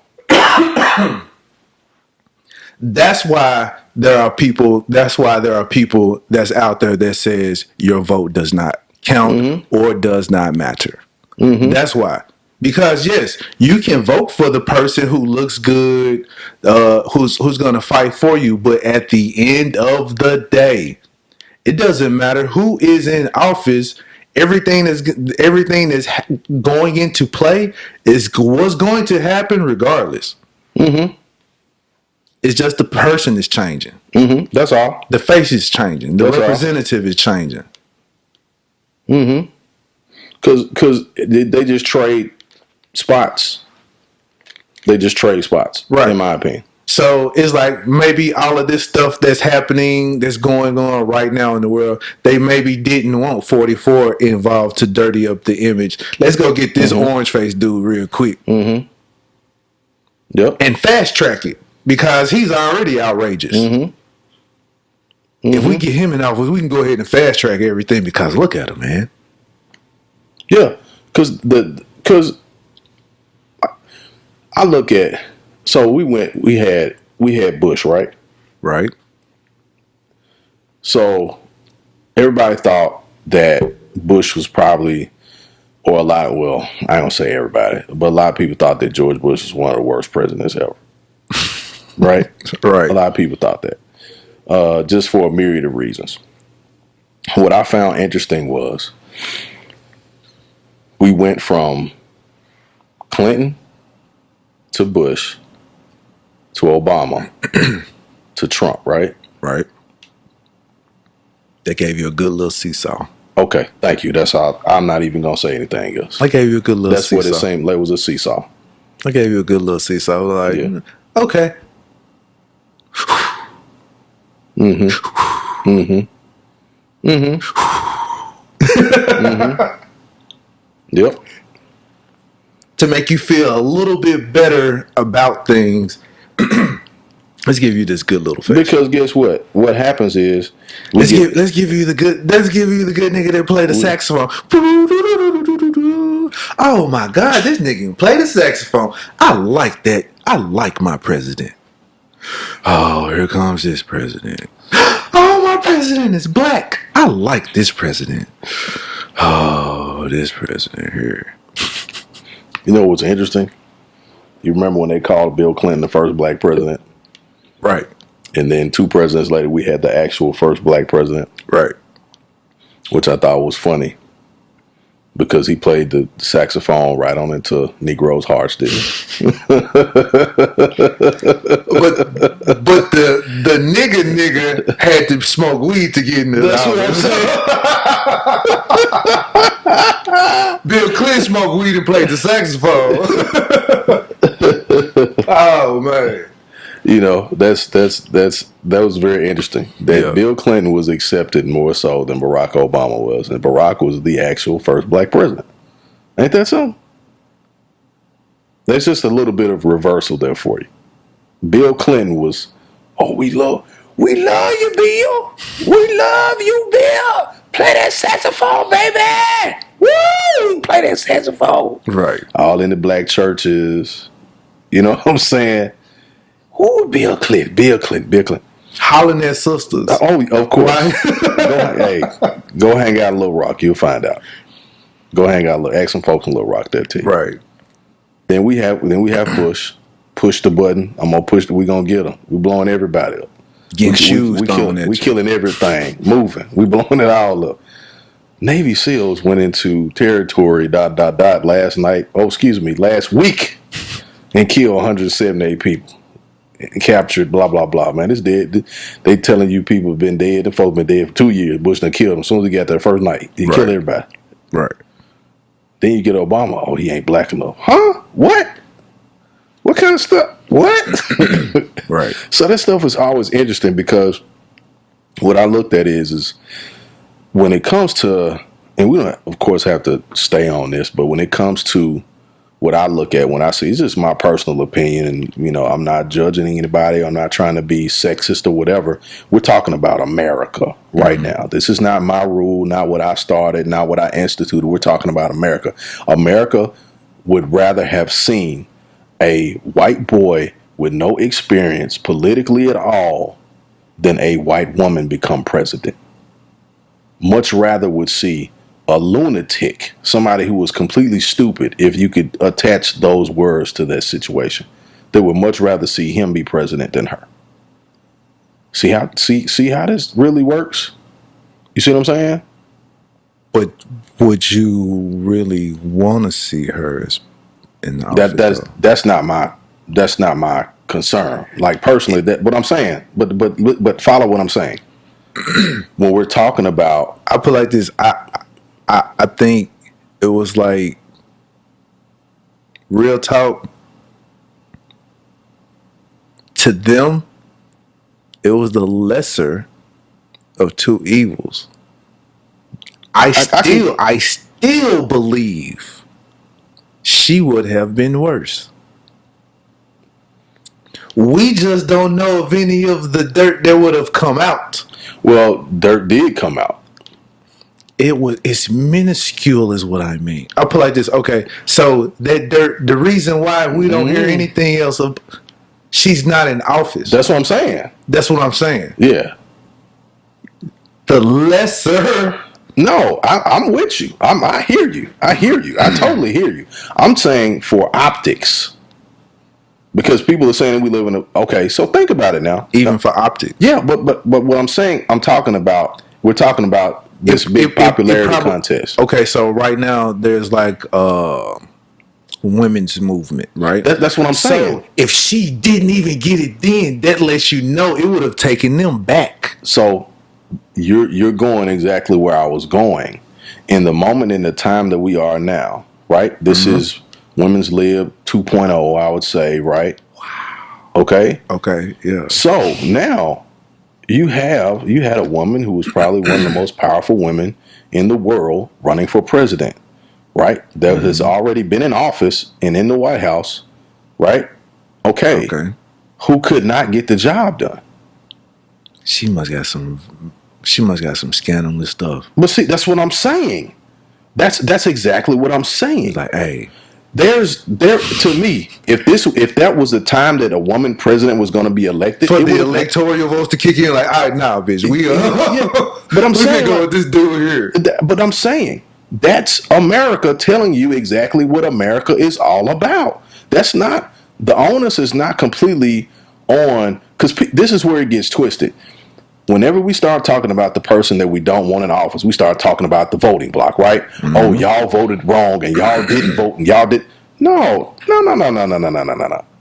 That's why there are people that's out there that says your vote does not count or does not matter. That's why. Because yes, you can vote for the person who looks good, who's going to fight for you, but at the end of the day, it doesn't matter who is in office. Everything is going into play is what's going to happen regardless. It's It's just the person is changing. That's all. The face is changing. The That's all. representative is changing. Because they just trade spots. They just trade spots, Right. in my opinion. So it's like maybe all of this stuff that's happening, that's going on right now in the world, they maybe didn't want 44 involved to dirty up the image. Let's go get this orange face dude real quick. Yep. And fast track it because he's already outrageous. If we get him in office, we can go ahead and fast track everything because look at him, man. Yeah, because I look at, so we had Bush, right? Right. So everybody thought that Bush was probably, or I ain't gonna say everybody, but a lot of people thought that George Bush was one of the worst presidents ever. Right? Right. A lot of people thought that. Just for a myriad of reasons. What I found interesting was we went from Clinton to Bush to Obama to Trump, right? Right. They gave you a good little seesaw. Okay, thank you. That's all. I'm not even gonna say anything else. I gave you a good little That's seesaw. what it seemed like. It was a seesaw. I gave you a good little seesaw. Like, Yeah. Okay. Yep. To make you feel a little bit better about things, let's give you this good little face. Because guess what? What happens is Let's give you the good nigga that play the saxophone. Oh my God, this nigga can play the saxophone. I like that. I like my president. Oh, here comes this president. Oh, my president is black. I like this president. Oh, this president here. You know what's interesting? You remember when they called Bill Clinton the first black president? Right. And then 2 presidents later, we had the actual first black president. Right. Which I thought was funny. Because he played the saxophone right on into Negroes' hearts, didn't he? But the nigga had to smoke weed to get in the That's what I'm saying. Bill Clinton smoked weed and played the saxophone. Oh man. You know, that was very interesting. That Bill Clinton was accepted more so than Barack Obama was, and Barack was the actual first black president. Ain't that something? There's just a little bit of reversal there for you. Bill Clinton was, oh, we love you, Bill. We love you, Bill. Play that saxophone, baby. Woo! Play that saxophone. Right. All in the black churches. You know what I'm saying? Who Bill Clinton? Bill Clinton. Hollering at sisters. Oh, of course. Right. Go hang out in Little Rock. You'll find out. Go hang out. Ask some folks in Little Rock there too. Right. Then we have Bush. Push the button. I'm gonna push. We gonna get them. We blowing everybody up. Getting shoes thrown at you. We killing everything. Moving. We blowing it all up. Navy SEALs went into territory. Last week, and killed 178 people. Captured, blah blah blah. Man, it's dead. They telling you people have been dead. The folks been dead for 2 years. Bush done killed them as soon as he got there first night. He killed everybody. Right. Then you get Obama. Oh, he ain't black enough. Huh? What? What kind of stuff? What? Right. So that stuff is always interesting because what I looked at is when it comes to, and we don't of course have to stay on this, but when it comes to what I look at when I see, it's just my personal opinion, and you know, I'm not judging anybody. I'm not trying to be sexist or whatever. We're talking about America right now. This is not my rule, not what I started, not what I instituted. We're talking about America. America would rather have seen a white boy with no experience politically at all than a white woman become president. Much rather would see a lunatic, somebody who was completely stupid, if you could attach those words to that situation. They would much rather see him be president than her. See how this really works? You see what I'm saying? But would you really want to see her as in the office? That's not my concern. Like personally, that what I'm saying. But follow what I'm saying. When we're talking about, I put like this. I think it was like real talk to them. It was the lesser of two evils. I still believe she would have been worse. We just don't know if any of the dirt that would have come out. well, dirt did come out. It's minuscule is what I mean. I'll put it like this. Okay, so that dirt, the reason why we don't hear anything else of, she's not in office. That's what I'm saying. That's what I'm saying. Yeah. The lesser. No, I'm with you. I hear you. I totally hear you. I'm saying for optics. Because people are saying that we live in a, okay, so think about it now. Even for optics. Yeah, but what I'm saying, we're talking about this big popularity contest. Okay, so right now there's like women's movement, right? That's what I'm saying. So if she didn't even get it then, that lets you know it would have taken them back. So you're going exactly where I was going. In the moment, in the time that we are now, right? This is Women's Lib 2.0, I would say, right? Wow. Okay, yeah. So now you had a woman who was probably one of the most powerful women in the world running for president, right? That has already been in office and in the White House, right? Okay. Who could not get the job done? She must got some scandalous stuff. But see, that's what I'm saying. That's exactly what I'm saying. Like, hey, there to me, if that was the time that a woman president was going to be elected, for the electoral votes to kick in, like, all right, nah, bitch, but I'm saying, go with this dude here. But I'm saying that's America telling you exactly what America is all about. That's not, the onus is not completely on, because this is where it gets twisted. Whenever we start talking about the person that we don't want in office, we start talking about the voting block, right? Oh, y'all voted wrong and y'all didn't vote and y'all did. No.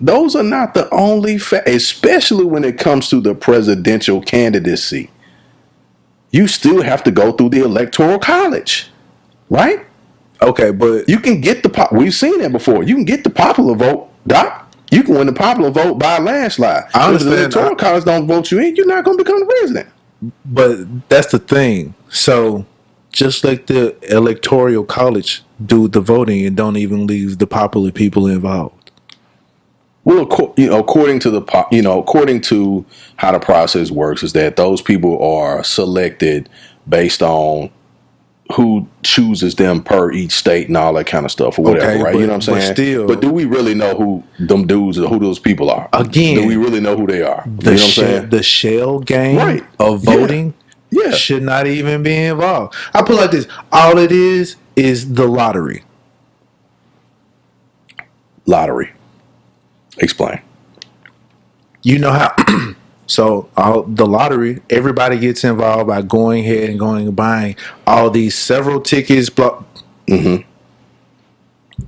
Those are not the only especially when it comes to the presidential candidacy. You still have to go through the electoral college, right? Okay, but you can get we've seen that before. You can get the popular vote, Doc. You can win the popular vote by a landslide. I understand. If the electoral college don't vote you in, you're not going to become the president. But that's the thing. So just like the electoral college do the voting and don't even leave the popular people involved. Well, according to how the process works, is that those people are selected based on who chooses them per each state and all that kind of stuff or whatever, right? You know what I'm saying? But do we really know who them dudes or who those people are? Again, do we really know who they are? You know what I'm saying? The shell game of voting should not even be involved. I put it like this. All it is the lottery. Lottery. Explain. You know how... So the lottery, everybody gets involved by going ahead and going and buying all these several tickets.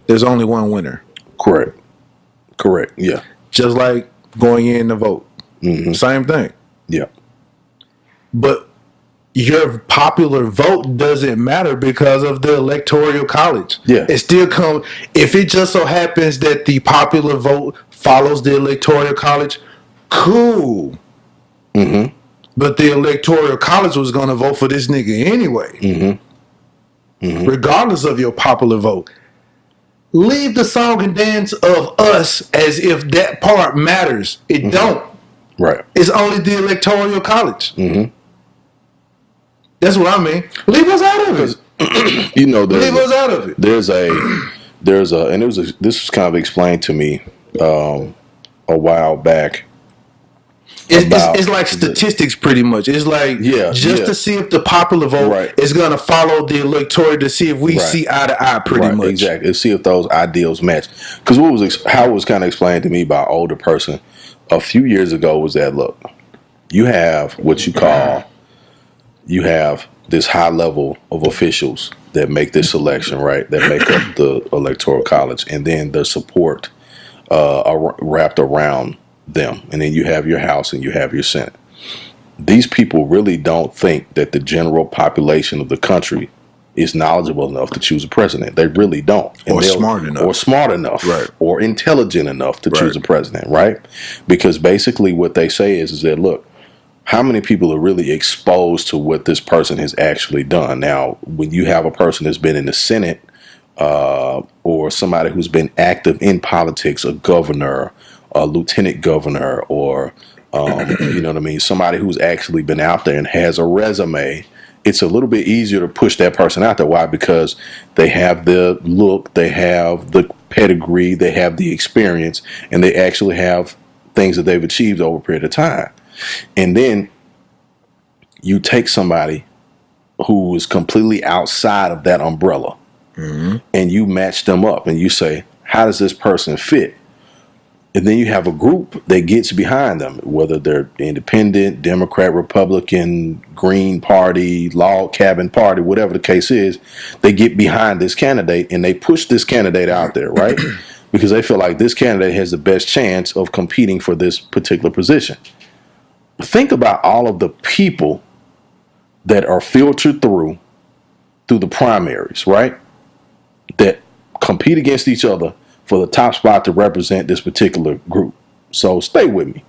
There's only one winner. Correct. Yeah. Just like going in to vote. Same thing. Yeah. But your popular vote doesn't matter because of the electoral college. Yeah. It still comes, if it just so happens that the popular vote follows the electoral college, cool. But the electoral college was going to vote for this nigga anyway. Regardless of your popular vote. Leave the song and dance of us as if that part matters. It don't. Right. It's only the electoral college. That's what I mean. Leave us out of it. Leave us out of it. There's a, and this was kind of explained to me a while back. It's like statistics, pretty much. It's like to see if the popular vote is going to follow the electorate to see if we see eye to eye, pretty much. Exactly. See if those ideals match. Because how it was kind of explained to me by an older person a few years ago was that, look, you have what you have this high level of officials that make this selection, right? That make up the electoral college, and then the support wrapped around them. And then you have your House and you have your Senate. These people really don't think that the general population of the country is knowledgeable enough to choose a president. They really don't. And Or smart enough. Or smart enough. Right. Or intelligent enough to Right. choose a president, right? Because basically what they say is that, look, how many people are really exposed to what this person has actually done? Now, when you have a person that's been in the Senate, or somebody who's been active in politics, a governor, a lieutenant governor, or you know what I mean, somebody who's actually been out there and has a resume, it's a little bit easier to push that person out there. Why? Because they have the look, they have the pedigree, they have the experience, and they actually have things that they've achieved over a period of time. And then you take somebody who is completely outside of that umbrella, and you match them up and you say, how does this person fit? And then you have a group that gets behind them, whether they're independent, Democrat, Republican, Green Party, Log Cabin Party, whatever the case is. They get behind this candidate and they push this candidate out there, right? Because they feel like this candidate has the best chance of competing for this particular position. Think about all of the people that are filtered through the primaries, right? That compete against each other for the top spot to represent this particular group. So stay with me.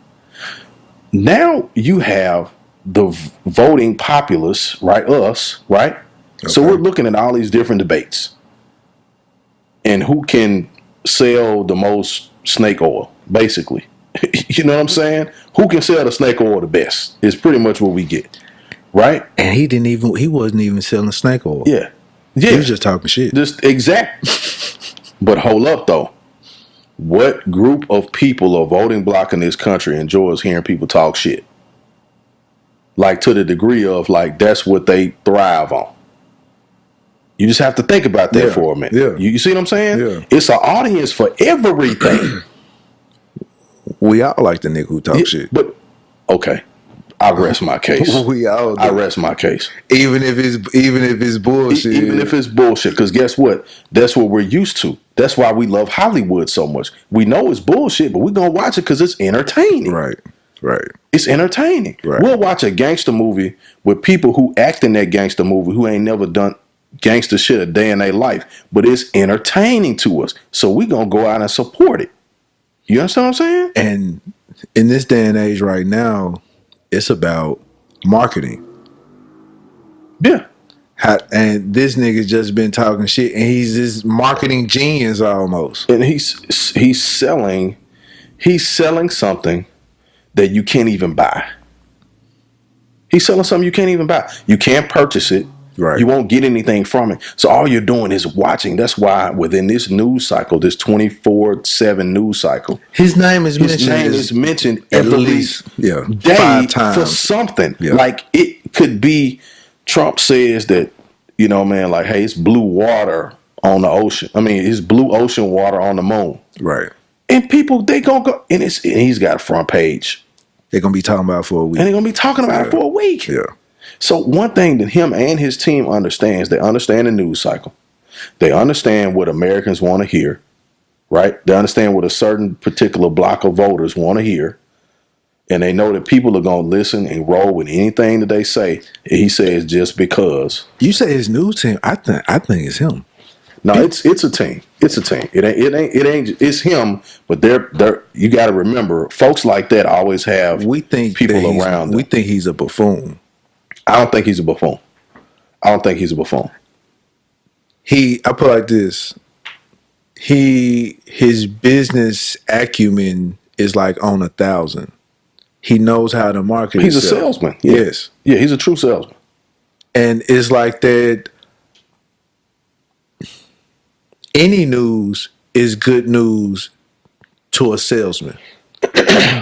Now you have the voting populace, right? Us, right? Okay. So we're looking at all these different debates and who can sell the most snake oil, basically. You know what I'm saying? Who can sell the snake oil the best is pretty much what we get, right? And he wasn't even selling snake oil. Yeah. Yeah. He was just talking shit. Just exact. But hold up, though. What group of people or voting bloc in this country enjoys hearing people talk shit? Like, to the degree of, like, that's what they thrive on. You just have to think about that for a minute. Yeah. You see what I'm saying? Yeah. It's an audience for everything. We all like the nigga who talk shit. But, okay. I rest my case. We all do. I rest my case. Even if it's bullshit. Even if it's bullshit. Because guess what? That's what we're used to. That's why we love Hollywood so much. We know it's bullshit, but we're going to watch it because it's entertaining. Right. It's entertaining. Right. We'll watch a gangster movie with people who act in that gangster movie who ain't never done gangster shit a day in their life. But it's entertaining to us. So we're going to go out and support it. You understand what I'm saying? And in this day and age right now, it's about marketing. Yeah. And this nigga's just been talking shit, and he's this marketing genius almost. And he's selling something that you can't even buy. He's selling something you can't even buy. You can't purchase it. Right. You won't get anything from it. So all you're doing is watching. That's why within this news cycle, this 24/7 news cycle, his name is mentioned at every least day 5 times for something. Yeah. Like it could be Trump says that, you know, man, like, hey, it's blue water on the ocean. I mean, it's blue ocean water on the moon. Right. And people, they gonna go, and he's got a front page. They're gonna be talking about it for a week. And they're gonna be talking about it for a week. Yeah. So one thing that him and his team understands, they understand the news cycle. They understand what Americans want to hear, right? They understand what a certain particular block of voters want to hear. And they know that people are going to listen and roll with anything that they say. And he says just because. You say his news team. I think it's him. No, it's a team. It's a team. It ain't. It's him. But they're. You got to remember, folks like that always have. We think people around them. We think he's a buffoon. I don't think he's a buffoon. I put it like this. His business acumen is like on 1,000. He knows how to market. He's himself. a salesman. Yeah. Yes. Yeah, he's a true salesman. And it's like that. Any news is good news to a salesman.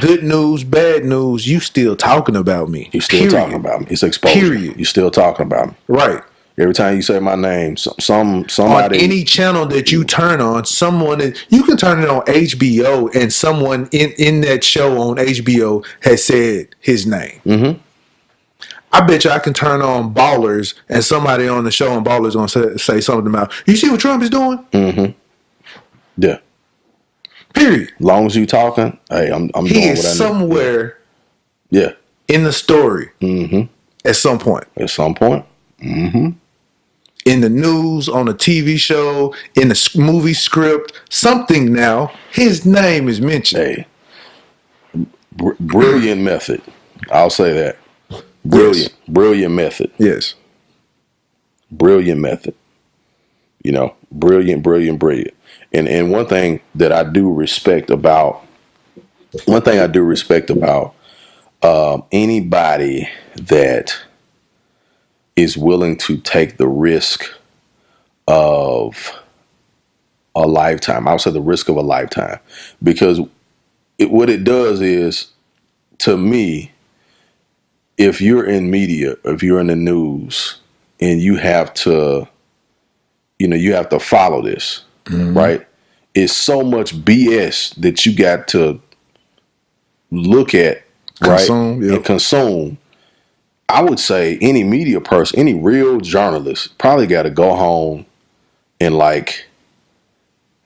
Good news, bad news, you still talking about me. You still talking about me. It's exposure. Period. You still talking about me. Right. Every time you say my name, somebody on any channel that you turn on, you can turn it on HBO, and someone in that show on HBO has said his name. Mm-hmm. I bet you I can turn on Ballers, and somebody on the show on Ballers gonna say something about, you see what Trump is doing? Mm-hmm. Yeah. Period. Long as you talking, hey, I'm He doing is what I need. somewhere Yeah. in the story at some point. At some point. Mm-hmm. In the news, on a TV show, in a movie script, something now, his name is mentioned. Hey, brilliant method. I'll say that. Yes. Brilliant method. Yes. Brilliant method. You know, brilliant. And one thing I do respect about anybody that is willing to take the risk of a lifetime. I'll say the risk of a lifetime, because what it does is, to me, if you're in media, if you're in the news, and you have to follow this, right? It's so much BS that you got to look at, right? Consume, yep. And consume. I would say any media person, any real journalist, probably got to go home and like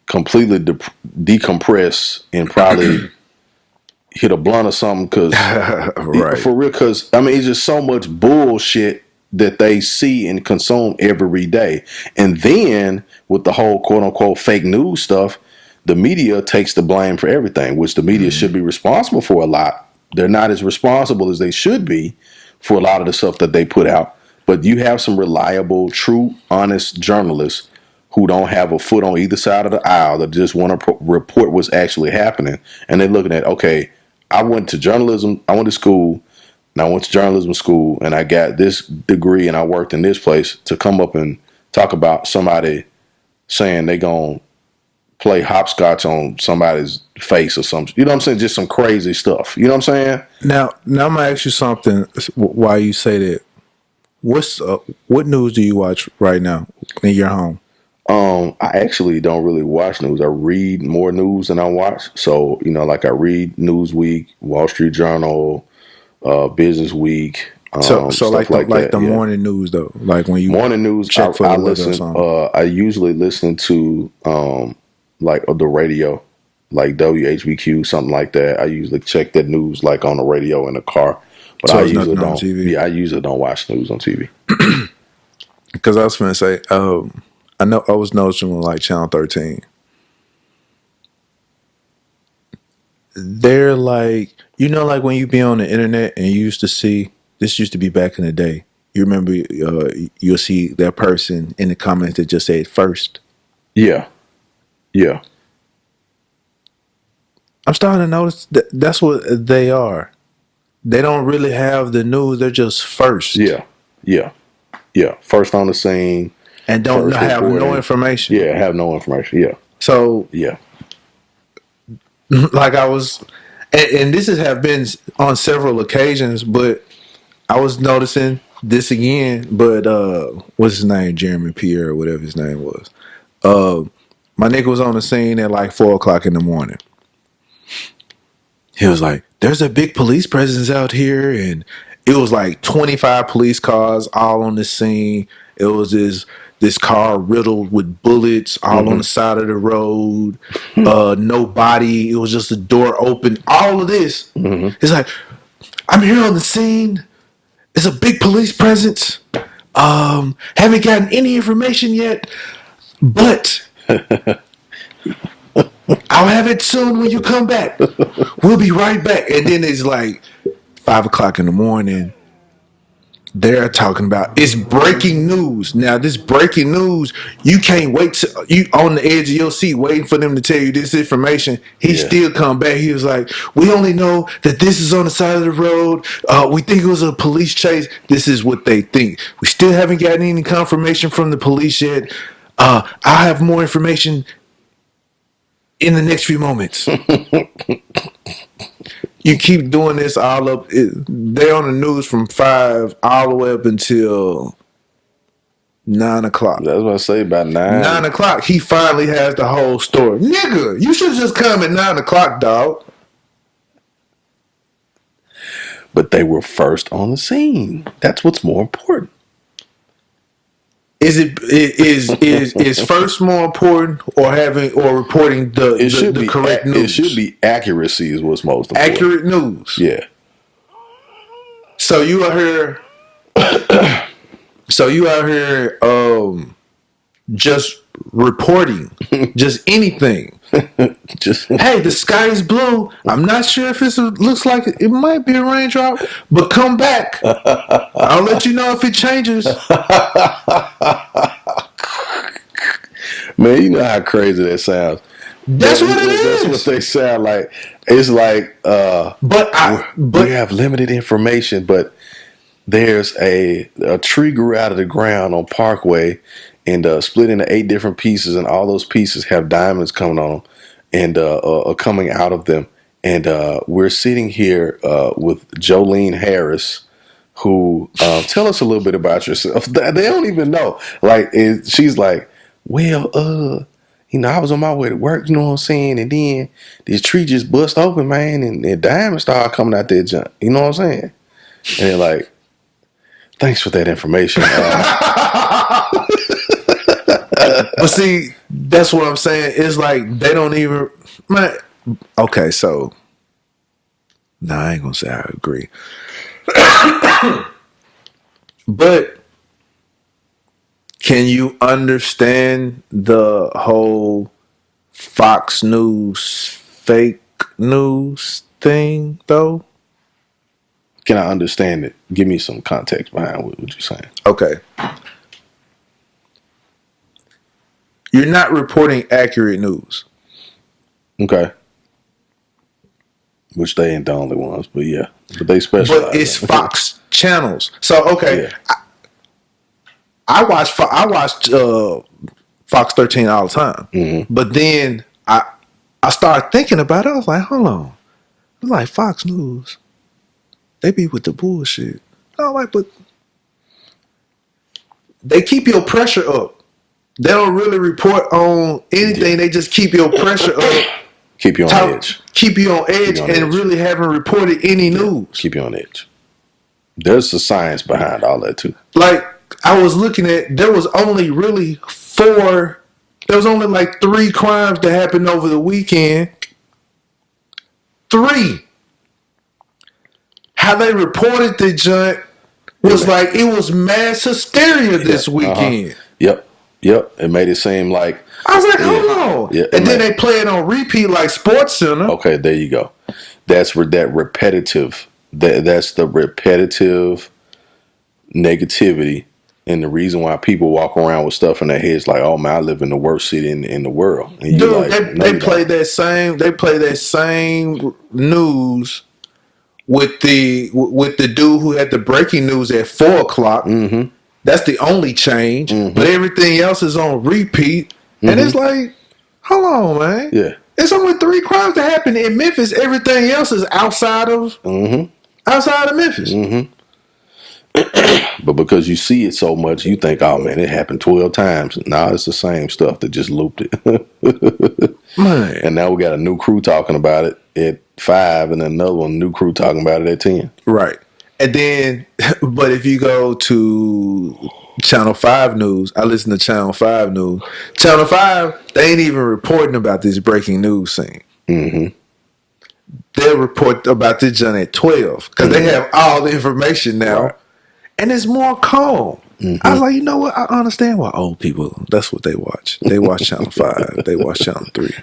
completely decompress and probably hit a blunt or something, because Right. for real, because I mean, it's just so much bullshit that they see and consume every day. And then with the whole quote unquote fake news stuff, the media takes the blame for everything, which the media should be responsible for a lot. They're not as responsible as they should be for a lot of the stuff that they put out. But you have some reliable, true, honest journalists who don't have a foot on either side of the aisle, that just want to report what's actually happening. And they're looking at, okay, I went to school, and I went to journalism school, and I got this degree, and I worked in this place, to come up and talk about somebody saying they gonna play hopscotch on somebody's face or something. You know what I'm saying? Just some crazy stuff. You know what I'm saying? Now I'm gonna ask you something. Why you say that? What news do you watch right now in your home? I actually don't really watch news. I read more news than I watch. So, like I read Newsweek, Wall Street Journal, Business Week, So stuff like that. the Yeah. morning news though, like when you Morning news, check for I the weather or listen. something. I usually listen to like the radio, like WHBQ, something like that. I usually check that news like on the radio in the car, but So I it's usually nothing on don't. TV. Yeah, I usually don't watch news on TV. Because I was gonna say, I know I was noticing on like Channel 13. They're like, like when you be on the internet and you used to see, this used to be back in the day. You remember, you'll see that person in the comments that just said first. Yeah, yeah, I'm starting to notice that that's what they are. They don't really have the news. They're just first. yeah, yeah, yeah. First on the scene, And don't first have no reporting. information. Yeah, have no information. Yeah, So, yeah, like I was, and this has have been on several occasions, but I was noticing this again. But what's his name? Jeremy Pierre, or whatever his name was. My nigga was on the scene at like 4:00 in the morning. He was like, "There's a big police presence out here," and it was like 25 police cars all on the scene. It was this car riddled with bullets all on the side of the road. No body. It was just a door open. All of this. It's like, I'm here on the scene. It's a big police presence. Haven't gotten any information yet, but I'll have it soon when you come back. We'll be right back. And then it's like 5:00 in the morning. They're talking about it's breaking news. Now, this breaking news, you can't wait to you on the edge of your seat waiting for them to tell you this information. He Yeah. still come back. He was like, "We only know that this is on the side of the road. We think it was a police chase." This is what they think. We still haven't gotten any confirmation from the police yet. I'll have more information in the next few moments. You keep doing this all up. They're on the news from 5 all the way up until 9:00. That's what I say about 9. 9:00, he finally has the whole story. Nigga, you should just come at 9:00, dog. But they were first on the scene. That's what's more important. Is first more important or reporting the correct news? It should be accuracy is what's most important. Accurate news. Yeah. So you out here. Just reporting, just anything. Just hey, the sky is blue. I'm not sure if it looks like it might be a raindrop, but come back. I'll let you know if it changes. Man, you know how crazy that sounds. That's what it is. That's what they sound like. It's like, we have limited information, but there's a tree grew out of the ground on Parkway and split into 8 different pieces, and all those pieces have diamonds coming on them and coming out of them. And we're sitting here with Jolene Harris, who tell us a little bit about yourself. They don't even know. Like, she's like, well, I was on my way to work, you know what I'm saying? And then this tree just bust open, man, and diamonds started coming out there junk. You know what I'm saying? And they're like, thanks for that information. But see, that's what I'm saying. It's like they don't even. Man, okay, so. Nah, I ain't gonna say I agree. But can you understand the whole Fox News fake news thing, though? Can I understand it? Give me some context behind what you're saying. Okay. You're not reporting accurate news. Okay. Which they ain't the only ones, but yeah. But they specialize. But it's Fox channels. So, okay. Yeah. I watched Fox 13 all the time. Mm-hmm. But then I started thinking about it. I was like, hold on. I'm like, Fox News, they be with the bullshit. I'm like, but they keep your pressure up. They don't really report on anything. Yeah. They just keep your pressure up. Keep you on edge. Keep you on edge and really haven't reported any news. Keep you on edge. There's the science behind all that too. Like, I was looking at, there was only like 3 crimes that happened over the weekend. 3. How they reported the joint was like it was mass hysteria this weekend. Yep. It made it seem like I was like, hold on. Yeah, and then they play it on repeat like Sports Center. Okay, there you go. That's that repetitive. That's the repetitive negativity, and the reason why people walk around with stuff in their heads like, "Oh man, I live in the worst city in the world." And dude, like, they play that same. They play that same news with the dude who had the breaking news at 4:00. Mm-hmm. That's the only change, but everything else is on repeat. And it's like, hold on, man. Yeah. It's only 3 crimes that happened in Memphis. Everything else is outside of Memphis. Mm-hmm. But because you see it so much, you think, oh man, it happened 12 times. Nah, it's the same stuff that just looped it. Man. And now we got a new crew talking about it at 5 and another one, new crew talking about it at 10. Right. And then, but if you go to Channel 5 News, I listen to Channel 5 News. Channel 5, they ain't even reporting about this breaking news scene. Mm-hmm. They'll report about this joint at 12 because they have all the information now. Right. And it's more calm. Mm-hmm. I was like, you know what? I understand why old people, that's what they watch. They watch Channel 5. They watch Channel 3.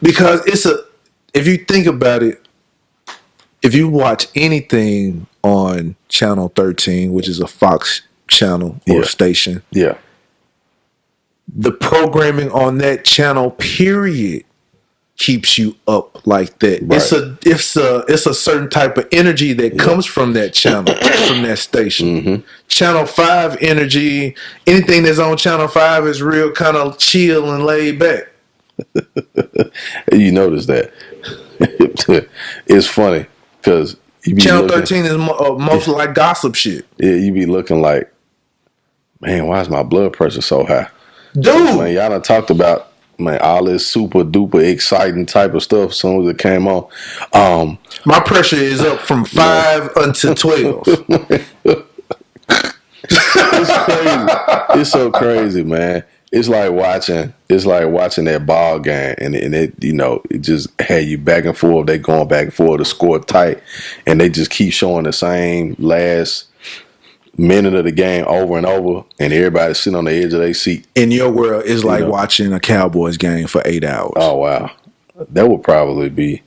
Because if you think about it, if you watch anything on Channel 13, which is a Fox channel or station, the programming on that channel, period, keeps you up like that. Right. It's a certain type of energy that comes from that channel, from that station. Mm-hmm. Channel 5 energy, anything that's on Channel 5 is real kind of chill and laid back. You notice that. It's funny. Because Channel 13 is mostly like gossip shit. Yeah, you be looking like, man, why is my blood pressure so high? Dude! Man, y'all done talked about, man, all this super duper exciting type of stuff as soon as it came on. My pressure is up from 5 until 12. It's so crazy, man. It's like watching that ball game, and it it just had you back and forth. They going back and forth to score tight, and they just keep showing the same last minute of the game over and over, and everybody's sitting on the edge of their seat. In your world, it's like watching a Cowboys game for 8 hours. Oh wow, that would probably be.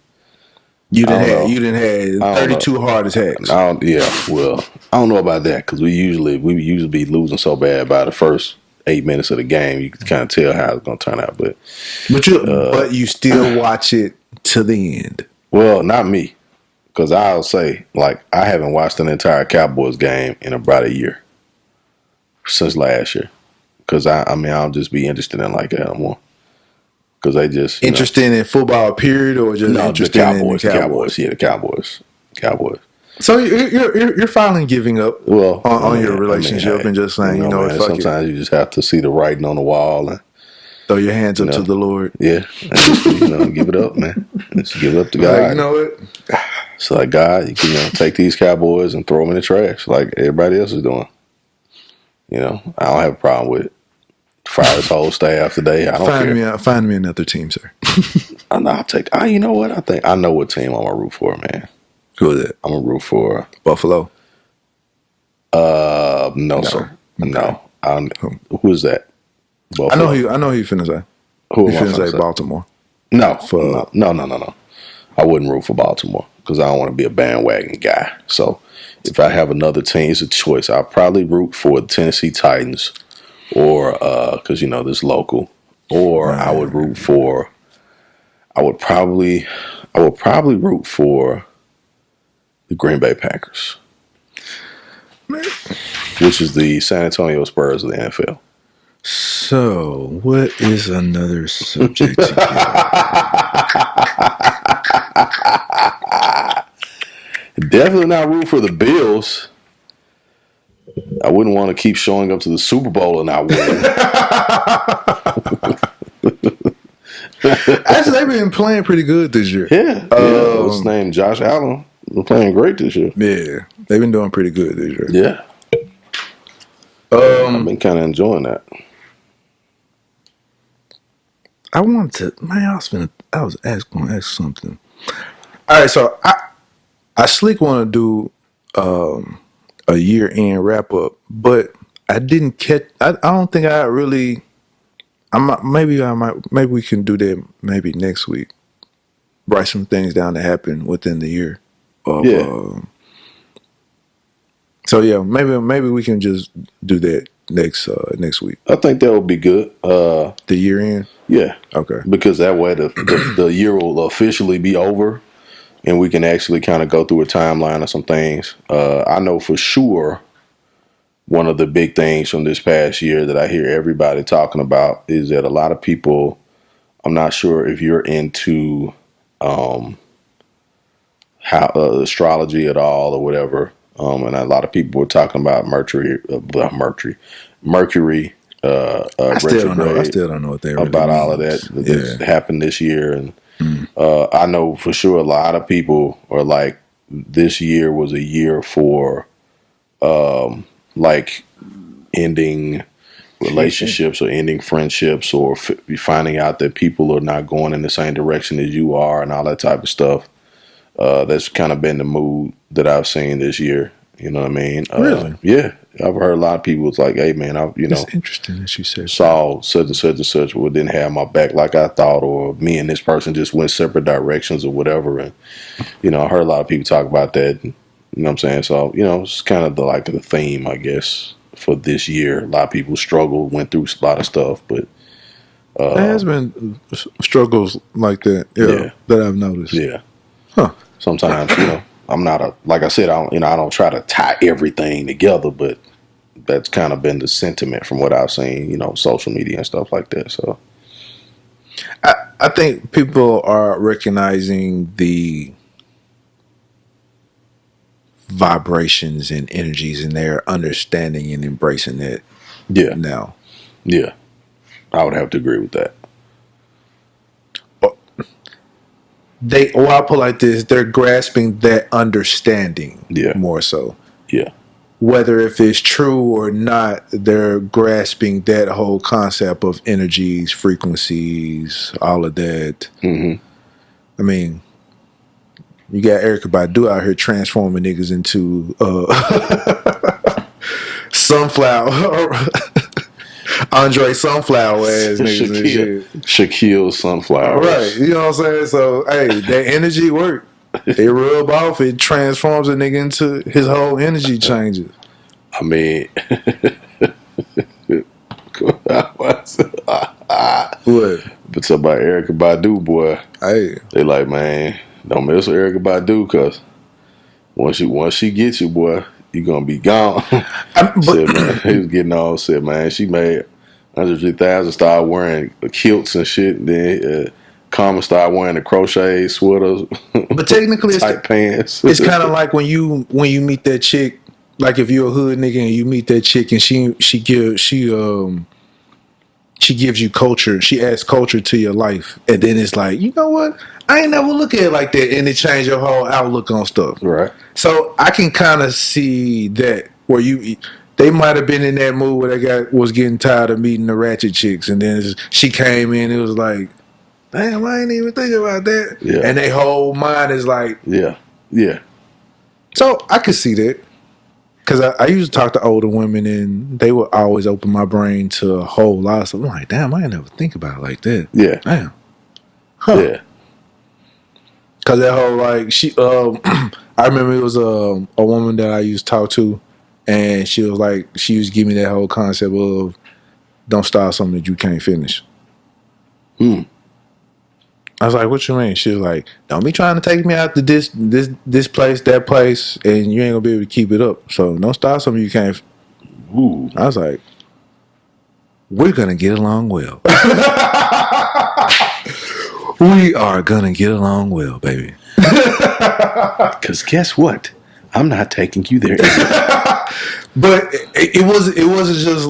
You didn't have 32 heart attacks. Well, I don't know about that because we usually be losing so bad by the first 8 minutes of the game. You can kind of tell how it's going to turn out, but you still watch it to the end. Well, not me, because I'll say like I haven't watched an entire Cowboys game in about a year since last year, because I'll just be interested in like that more. Because they just interested in football, period, or just interested in the Cowboys? Yeah, the Cowboys. So you're finally giving up on your relationship and just saying, man, fuck sometimes you just have to see the writing on the wall and throw your hands up to the Lord. Yeah, and just, give it up, man. Just give it up to God. You know what? It's like, God, you can take these Cowboys and throw them in the trash like everybody else is doing. I don't have a problem with it. Fire this whole staff today. I don't care. Find me another team, sir. I'll take. You know what? I think I know what team I'm gonna root for, man. Who is it? I'm gonna root for Buffalo. No, sir. Okay. No. Who is that? Buffalo. I know who you finna say. Who you finna say? Baltimore. No. No. I wouldn't root for Baltimore because I don't want to be a bandwagon guy. So if I have another team, it's a choice. I'll probably root for the Tennessee Titans. Or because this local, or I would root for. I would probably root for the Green Bay Packers, which is the San Antonio Spurs of the NFL. So, what is another subject? Definitely not root for the Bills. I wouldn't want to keep showing up to the Super Bowl and not win. Actually, they've been playing pretty good this year. Yeah. What's his name? Josh Allen. They're playing great this year. Yeah. They've been doing pretty good this year. Yeah. I've been kind of enjoying that. I wanted to, man, I was going to ask something. All right, so I slick want to do a year-end wrap-up, but I didn't catch, I don't think I really, maybe we can do that maybe next week. Write some things down that happened within the year. So yeah, maybe we can just do that next week. I think that would be good. The year end? Yeah. Okay. Because that way the year will officially be over and we can actually kind of go through a timeline of some things. I know for sure one of the big things from this past year that I hear everybody talking about is that a lot of people, I'm not sure if you're into astrology at all or whatever. And a lot of people were talking about Mercury. I still don't know what they really about means. all of that happened this year, and I know for sure a lot of people are like, this year was a year for like ending relationships or ending friendships or finding out that people are not going in the same direction as you are and all that type of stuff. That's kind of been the mood that I've seen this year. You know what I mean? Really? Yeah. I've heard a lot of people. It's like, hey, man, it's interesting that you said saw such and such and such, well, didn't have my back like I thought, or me and this person just went separate directions or whatever. And, I heard a lot of people talk about that. You know what I'm saying? So, it's kind of the theme, I guess, for this year. A lot of people struggled, went through a lot of stuff, but there has been struggles like that, that I've noticed. Yeah. Huh. Sometimes, I'm not like I said, I don't try to tie everything together, but that's kind of been the sentiment from what I've seen, social media and stuff like that. So I think people are recognizing the vibrations and energies, and they're understanding and embracing that. Yeah. Now. Yeah. I would have to agree with that. I'll put it like this, they're grasping that understanding more so. Yeah. whether if it's true or not, they're grasping that whole concept of energies, frequencies, all of that. Mm-hmm. I mean, you got Erica Badu out here transforming niggas into sunflower, Andre Sunflower ass niggas and shit. Shaquille Sunflowers. Right, you know what I'm saying? So, hey, that energy work. It rub off, it transforms a nigga into his whole energy changes. I mean, what? But something about Erica Badu, boy. Hey, They like, man, don't mess with Erica Badu, cause once she gets you, boy, you gonna be gone. Said, man, he was getting all said, man. She made 103,000, started wearing kilts and shit. Then Carmen started wearing the crochet sweaters, but technically, tight pants. It's kind of like when you meet that chick. Like if you're a hood nigga and you meet that chick and she gives you culture. She adds culture to your life, and then it's like, you know what? I ain't never look at it like that, and it change your whole outlook on stuff. Right. So I can kind of see that where they might have been in that mood where they was getting tired of meeting the ratchet chicks, and then she came in. It was like, damn, I ain't even think about that. Yeah. And their whole mind is like, yeah. So I could see that. Because I used to talk to older women, and they would always open my brain to a whole lot of stuff. I'm like, damn, I ain't never think about it like that. Yeah. Damn. Huh. Yeah. Because that whole, like, I remember it was a woman that I used to talk to, and she was like, she used to give me that whole concept of don't start something that you can't finish. I was like, what you mean? She was like, don't be trying to take me out to this place, that place, and you ain't gonna be able to keep it up. So don't start something you can't. Ooh. I was like, we're gonna get along well. We are gonna get along well, baby. Because guess what? I'm not taking you there. But it wasn't just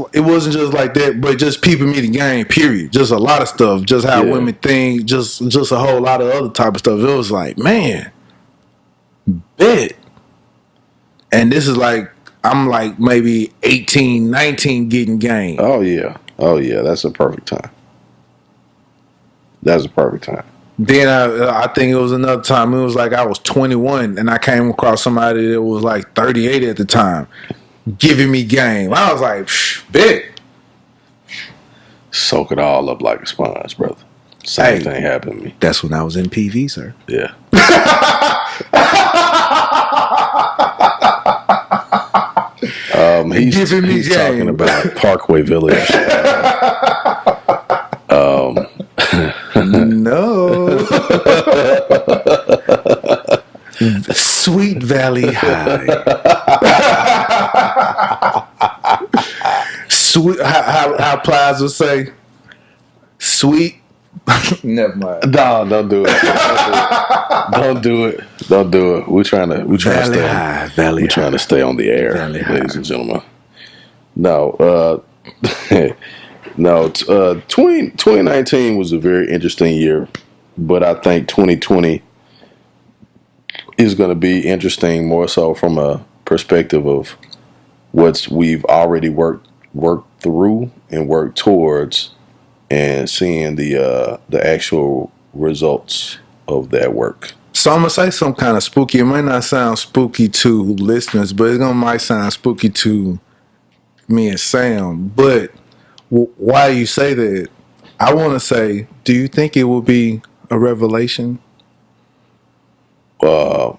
like that. But just people me the game. Period. Just a lot of stuff. Just how women think. Just a whole lot of other type of stuff. It was like, man, bet. And this is like, I'm like maybe 18, 19 getting game. Oh yeah. That's a perfect time. Then I think it was another time. It was like I was 21 and I came across somebody that was like 38 at the time, giving me game. I was like, bet. Soak it all up like a sponge, brother. Same thing happened to me. That's when I was in PV, sir. Yeah. He's talking about Parkway Village. No. Sweet Valley High. Sweet. How Plies would say, sweet. Never mind. No, don't do it. Don't do it. We're trying to stay on the air, ladies and gentlemen. No, 2019 was a very interesting year, but I think 2020 is going to be interesting more so from a perspective of what we've already worked through and worked towards, and seeing the actual results of that work. So I'm gonna say something kind of spooky. It might not sound spooky to listeners, but might sound spooky to me and Sam. But why you say that? I want to say, do you think it will be a revelation? So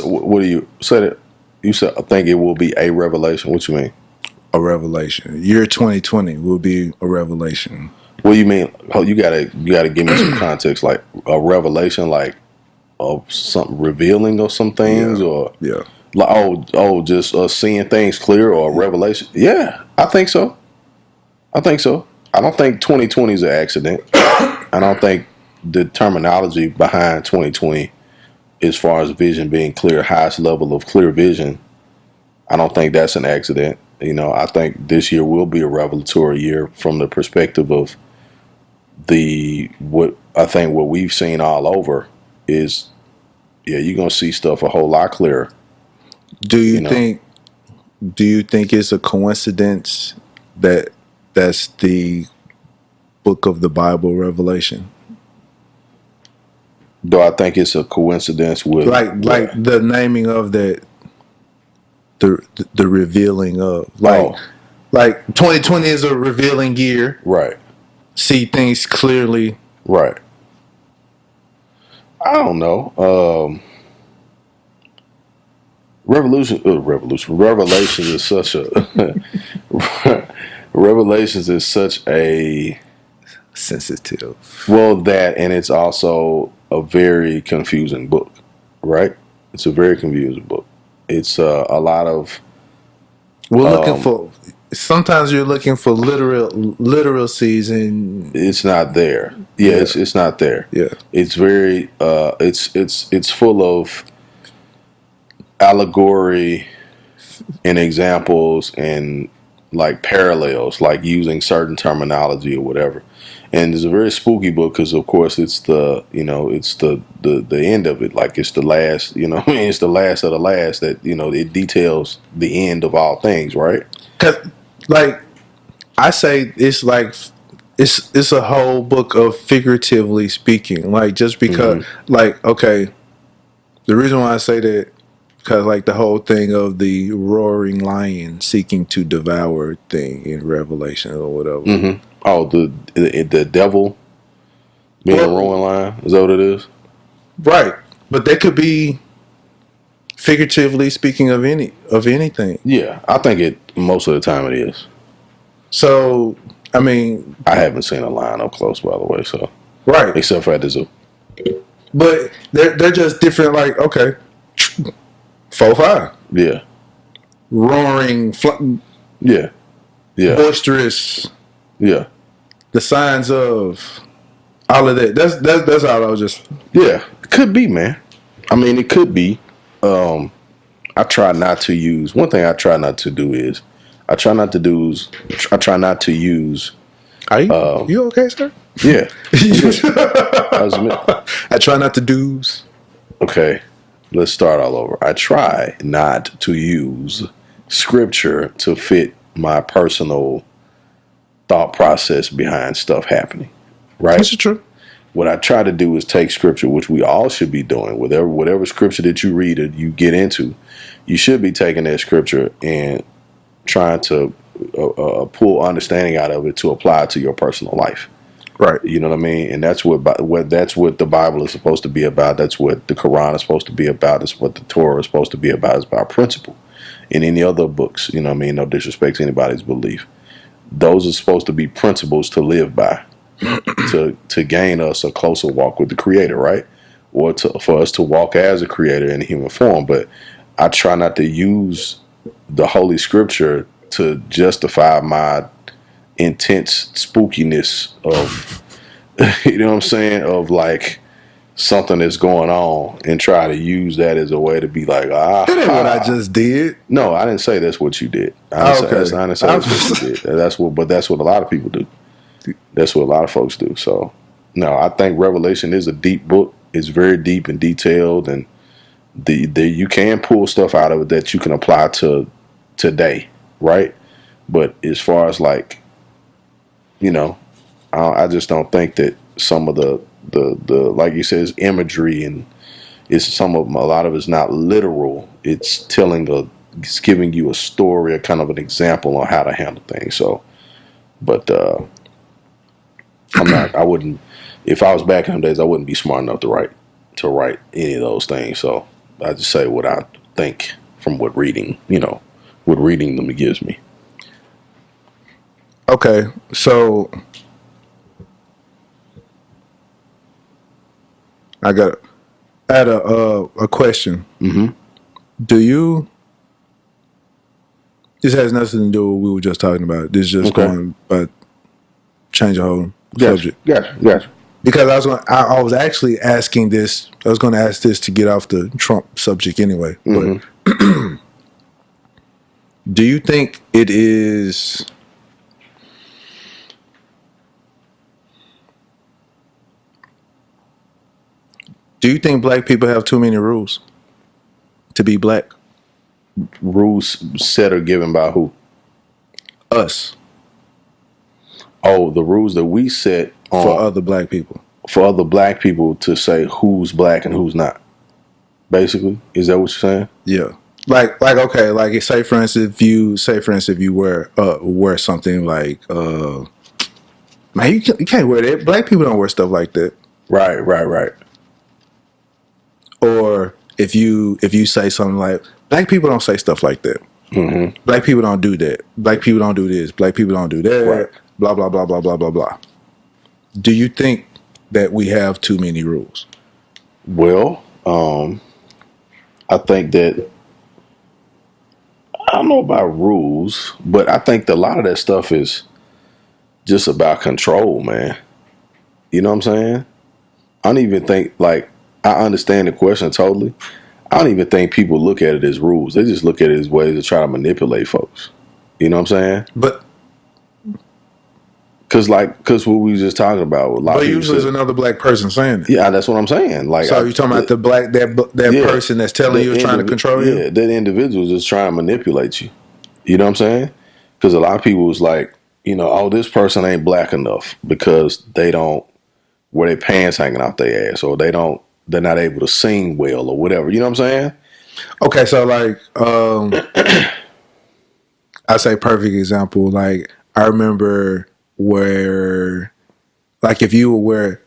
what do you say that? You said I think it will be a revelation. What you mean? A revelation. Year 2020 will be a revelation. What do you mean? Oh, you gotta give me some context. Like a revelation, like of something revealing of some things, or like just seeing things clear, or a revelation. Yeah, I think so. I don't think 2020 is an accident. I don't think the terminology behind 2020, as far as vision being clear, highest level of clear vision, I don't think that's an accident. You know, I think this year will be a revelatory year from the perspective of what we've seen all over is, you're gonna see stuff a whole lot clearer. Do you think do you think it's a coincidence that that's the book of the Bible, Revelation? Do I think it's a coincidence with Like what? the naming of that, the revealing of, Oh, like 2020 is a revealing year. right, See things clearly. right. I don't know. Revelations is such a Revelations is such a Sensitive. that, and it's also a very confusing book, right? It's a very confusing book. It's a lot of We're looking for. Sometimes you're looking for literalcies and it's not there. Yeah, yeah, it's not there. yeah. It's very it's full of allegory and examples and like parallels, like using certain terminology or whatever. And it's a very spooky book because, of course, it's it's the end of it. Like it's the last, it's the last of the last that it details the end of all things, right? Cause like I say, it's like it's a whole book of figuratively speaking. Like just because, Hmm. like okay, the reason why I say that because like the whole thing of the roaring lion seeking to devour thing in Revelation or whatever. Hmm. Oh, the devil being a Well, roaring lion, is that what it is? right, but that could be figuratively speaking of anything. Yeah, I think it most of the time it is. So I mean, I haven't seen a lion up close, by the way, so right, except for at the zoo. but they're just different. Like okay, 4-5 Yeah, roaring, yeah, yeah, boisterous, yeah, the signs of all of that. That's all I was just. yeah. It could be, man. I mean, it could be. I try not to use one thing. I try not to do is I try not to do. I try not to use. Are you okay, sir? Yeah, I'm good. I was admit- I try not to do's. Okay, let's start all over. I try not to use scripture to fit my personal thought process behind stuff happening. Right. This is true. What I try to do is take scripture, which we all should be doing. Whatever scripture that you read or you get into, you should be taking that scripture and trying to pull understanding out of it to apply it to your personal life. Right. You know what I mean? And that's what the Bible is supposed to be about. That's what the Quran is supposed to be about. That's what the Torah is supposed to be about. It's about principle. In any other books, you know what I mean? No disrespect to anybody's belief. Those are supposed to be principles to live by, to gain us a closer walk with the Creator, right? Or for us to walk as a Creator in human form. But I try not to use the Holy Scripture to justify my intense spookiness of you know what I'm saying, of like something that's going on and try to use that as a way to be like, That ain't what I just did. no, I didn't say that's what you did. Okay. I didn't say that's what you did. That's what a lot of people do. That's what a lot of folks do. So no, I think Revelation is a deep book. It's very deep and detailed, and the you can pull stuff out of it that you can apply to today, right? But as far as like, you know, I just don't think that some of the like you said is imagery, and a lot of it's not literal. It's it's giving you a story, a kind of an example on how to handle things. So, but I wouldn't, if I was back in them days, I wouldn't be smart enough to write any of those things. So I just say what I think from what reading them gives me. Okay. So I got add a question. Hmm. Do you? This has nothing to do with what we were just talking about. This is just Okay. going, but change the whole Gotcha. subject. Gotcha. Because I was actually asking this. I was going to ask this to get off the Trump subject anyway. But Hmm. do you think it is? Do you think black people have too many rules to be black? Rules set or given by who? Us. Oh, the rules that we set For on other black people. for other black people to say who's black and who's not. Basically, is that what you're saying? Yeah. Like okay, like say for instance if you wear something like man, you can't wear that. Black people don't wear stuff like that. Right. Or if you say something like black people don't say stuff like that. Mm-hmm. Black people don't do that. Black people don't do this. Black people don't do that. Right. Blah blah blah blah blah blah blah. Do you think that we have too many rules? Well, I think that I don't know about rules, but I think that a lot of that stuff is just about control, man. You know what I'm saying? I don't even think like I understand the question totally. I don't even think people look at it as rules. They just look at it as ways to try to manipulate folks. You know what I'm saying? But Cause what we were just talking about. A lot of people usually there's another black person saying it. yeah, that's what I'm saying. Like, So you're talking about the black that person that's telling you trying to control you? Yeah, that individual is just trying to manipulate you. You know what I'm saying? Because a lot of people was like, you know, oh, this person ain't black enough because they don't wear their pants hanging out their ass, or they're not able to sing well, or whatever. You know what I'm saying? Okay, so like I say perfect example. Like I remember where, like if you would wear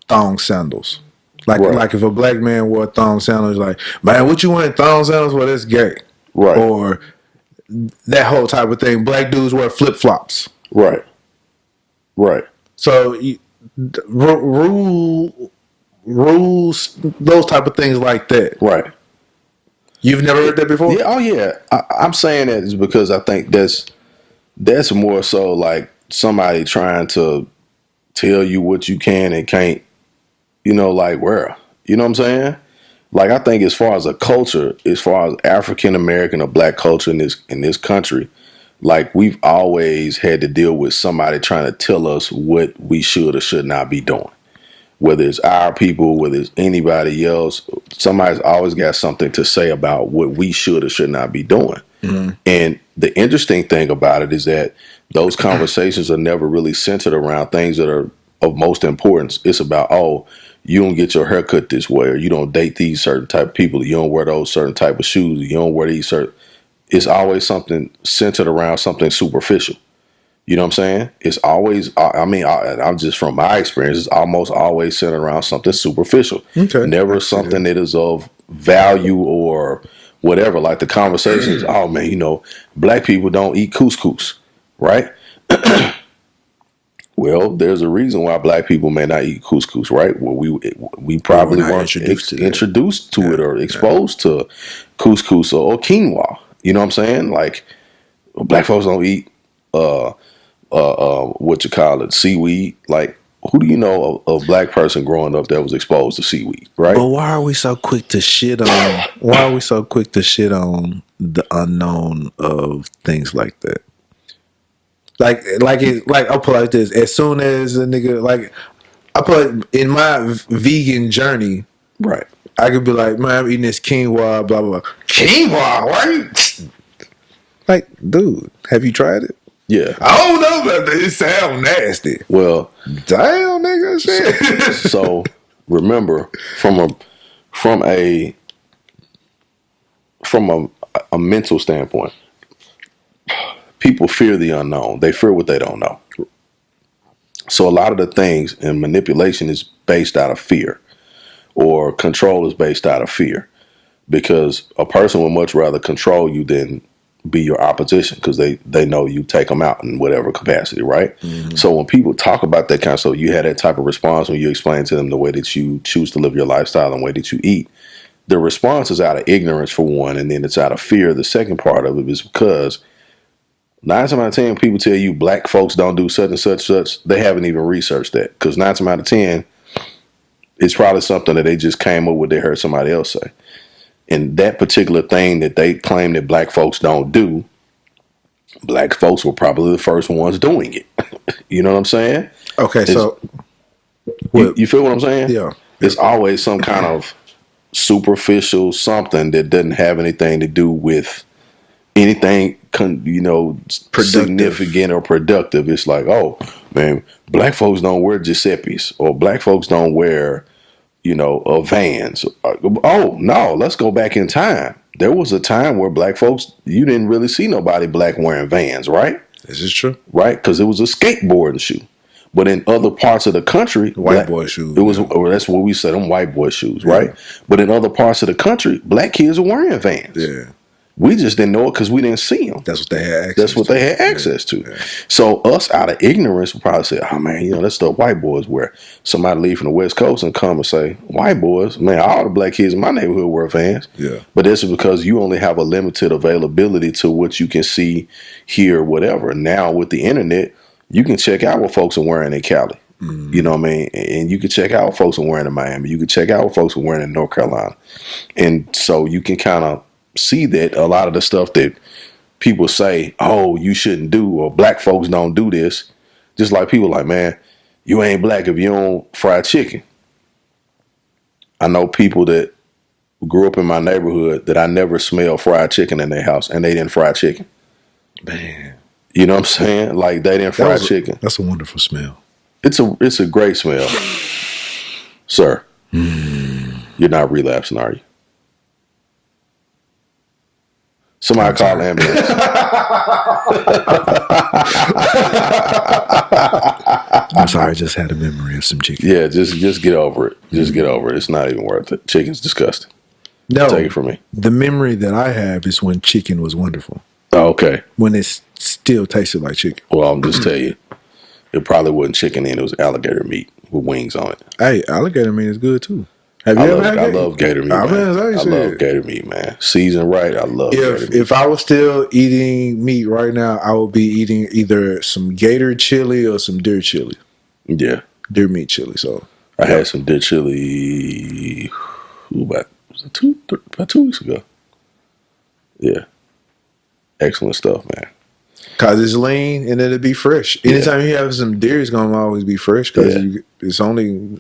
thong sandals, like if a black man wore thong sandals, like man, what you wearing thong sandals? Well, that's gay, Right. or that whole type of thing. Black dudes wear flip flops, Right. so rules, those type of things like that. Right. You've never heard that before? Yeah. Oh, yeah. I'm saying that is because I think that's more so like somebody trying to tell you what you can and can't, you know, like where, you know what I'm saying? Like I think as far as a culture, as far as African American or black culture in this country, like we've always had to deal with somebody trying to tell us what we should or should not be doing. Whether it's our people, whether it's anybody else, somebody's always got something to say about what we should or should not be doing. Mm-hmm. And the interesting thing about it is that those conversations are never really centered around things that are of most importance. It's about, oh, you don't get your hair cut this way, or you don't date these certain type of people, you don't wear those certain type of shoes, you don't wear these certain. It's always something centered around something superficial. You know what I'm saying? It's always, I'm just from my experience, it's almost always centered around something superficial. Okay. Never something that is of value or whatever. Like the conversation is, oh man, you know, black people don't eat couscous, right? Well, there's a reason why black people may not eat couscous, right? Well, we probably weren't introduced to it or exposed to couscous or quinoa. You know what I'm saying? Like black folks don't eat what you call it, seaweed. Like, who do you know of a black person growing up that was exposed to seaweed, right? But why are we so quick to shit on? Why are we so quick to shit on the unknown of things like that? I'll put it like this: as soon as a nigga, like I put in my vegan journey, right? I could be like, man, I'm eating this quinoa, blah blah blah. Quinoa? Why are you? Like, dude, have you tried it? Yeah. I don't know, but it sounds nasty. Well, damn, nigga, shit. So remember, from a mental standpoint, people fear the unknown. They fear what they don't know. So a lot of the things in manipulation is based out of fear, or control is based out of fear, because a person would much rather control you than be your opposition, because they know you take them out in whatever capacity, right? Mm-hmm. So when people talk about that kind of stuff, you had that type of response when you explain to them the way that you choose to live your lifestyle and the way that you eat. The response is out of ignorance for one, and then it's out of fear. The second part of it is because 9 times out of 10 people tell you black folks don't do such and such, they haven't even researched that, because 9 times out of 10 it's probably something that they just came up with, they heard somebody else say. And that particular thing that they claim that black folks don't do, black folks were probably the first ones doing it. You know what I'm saying? Okay, so you feel what I'm saying? Yeah. There's always some kind of superficial something that doesn't have anything to do with anything, significant or productive. It's like, oh man, black folks don't wear Giuseppe's, or black folks don't wear, Vans. Oh no, let's go back in time. There was a time where black folks, you didn't really see nobody black wearing Vans, right? This is true, right? Because it was a skateboarding shoe. But in other parts of the country, white boy shoes. It was, or that's what we said, them white boy shoes, right? But in other parts of the country, black kids are wearing Vans. Yeah. We just didn't know it because we didn't see them. That's what they had access to. That's what they had access to. Yeah. So us, out of ignorance, would probably say, oh man, that's stuff white boys wear. Somebody leave from the West Coast and come and say, white boys, man, all the black kids in my neighborhood wear Vans. Yeah. But this is because you only have a limited availability to what you can see, hear, whatever. Now with the internet, you can check out what folks are wearing in Cali. Mm-hmm. You know what I mean? And you can check out what folks are wearing in Miami. You can check out what folks are wearing in North Carolina. And so you can kind of see that a lot of the stuff that people say, oh, you shouldn't do, or black folks don't do this. Just like people like, man, you ain't black if you don't fry chicken. I know people that grew up in my neighborhood that I never smelled fried chicken in their house, and they didn't fry chicken. Man. You know what I'm saying? Like, they didn't fry chicken. That's a wonderful smell. It's a great smell. Sir, you're not relapsing, are you? Somebody call an ambulance. I'm sorry, I just had a memory of some chicken. Yeah, just get over it. Just get over it. It's not even worth it. Chicken's disgusting. No, take it from me. The memory that I have is when chicken was wonderful. Oh, okay. When it still tasted like chicken. Well, I'm just tell you, it probably wasn't chicken then. It was alligator meat with wings on it. Hey, alligator meat is good too. Have you ever had I love gator meat. I love gator meat, man. Seasoned right, I love gator meat. If I was still eating meat right now, I would be eating either some gator chili or some deer chili. Yeah. Deer meat chili. So I had some deer chili about 2 weeks ago. Yeah. Excellent stuff, man. Cause it's lean and it'll be fresh. Anytime you have some deer, it's gonna always be fresh because it's only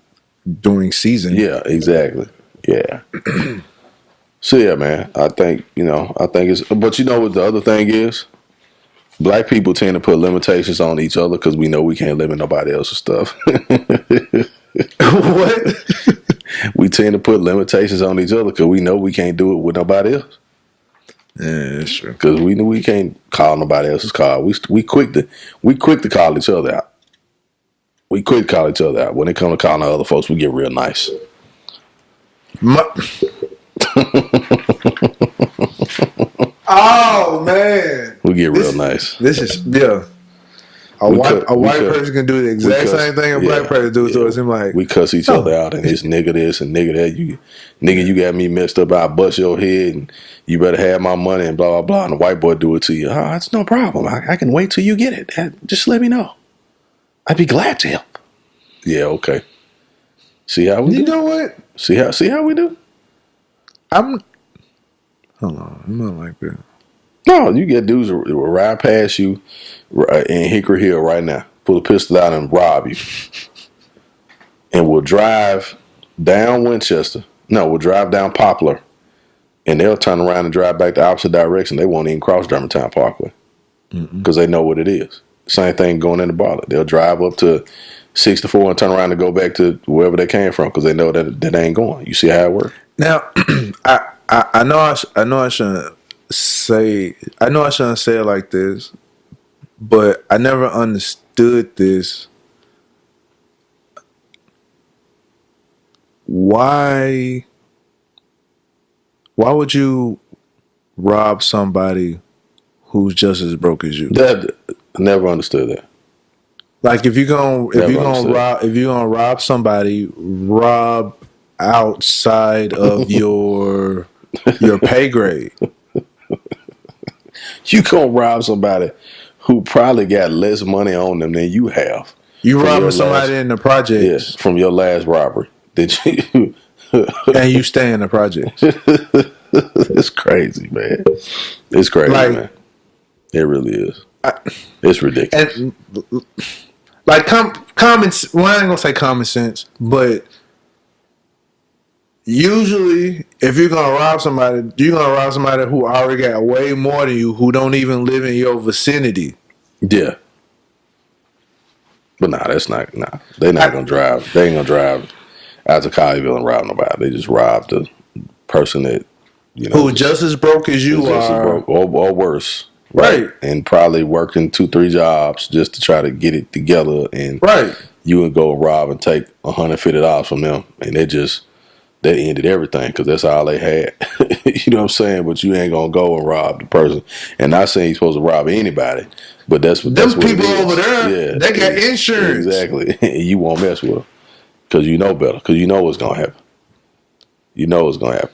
during season. Yeah, exactly. Yeah. So yeah, man. I think it's. But you know what the other thing is? Black people tend to put limitations on each other because we know we can't limit nobody else's stuff. What? We tend to put limitations on each other because we know we can't do it with nobody else. Yeah, that's true. Because we know we can't call nobody else's car. We quick to call each other out. We quick to call each other out. When it comes to calling other folks, we get real nice. Oh man, we get real nice. This is A white person can do the exact same thing a black person do to us. I'm like, we cuss each other out and it's nigga this and nigga that. You got me messed up. I'll bust your head and you better have my money and blah blah blah. And the white boy do it to you. Oh, it's no problem. I can wait till you get it. Just let me know. I'd be glad to help. Yeah, okay. See how we do? You know what? See how we do? Hold on. I'm not like that. No, you get dudes who will ride past you in Hickory Hill right now, pull a pistol out and rob you. And we'll drive down Winchester. No, we'll drive down Poplar. And they'll turn around and drive back the opposite direction. They won't even cross Germantown Parkway. Because they know what it is. Same thing going into Bartlett. They'll drive up to 64 and turn around and go back to wherever they came from because they know that they ain't going. You see how it works? Now, I know I shouldn't say it like this, but I never understood this. Why would you rob somebody who's just as broke as you? I never understood that. Like if you're gonna rob somebody, rob outside of your pay grade. You gonna rob somebody who probably got less money on them than you have. You robbing somebody in the projects. Yes, from your last robbery. Did you? And you stay in the projects. It's crazy, man. It's crazy, man. It really is. It's ridiculous. And like common. Well, I ain't gonna say common sense, but Usually, if you're gonna rob somebody, you're gonna rob somebody who already got way more than you, who don't even live in your vicinity. Yeah. But nah, that's not They're not gonna drive. They ain't gonna drive out to Colleyville and rob nobody. They just rob the person that Who just as broke as you just as are, broke or worse. right? And probably working 2-3 jobs just to try to get it together, and Right. you would go rob and take $150 from them, and that ended everything because that's all they had. You know what I'm saying? But you ain't gonna go and rob the person. And not saying you're supposed to rob anybody, but that's what Them what people it is. over there, they got insurance. Exactly. And you won't mess with them because you know better. Because you know what's gonna happen. You know what's gonna happen.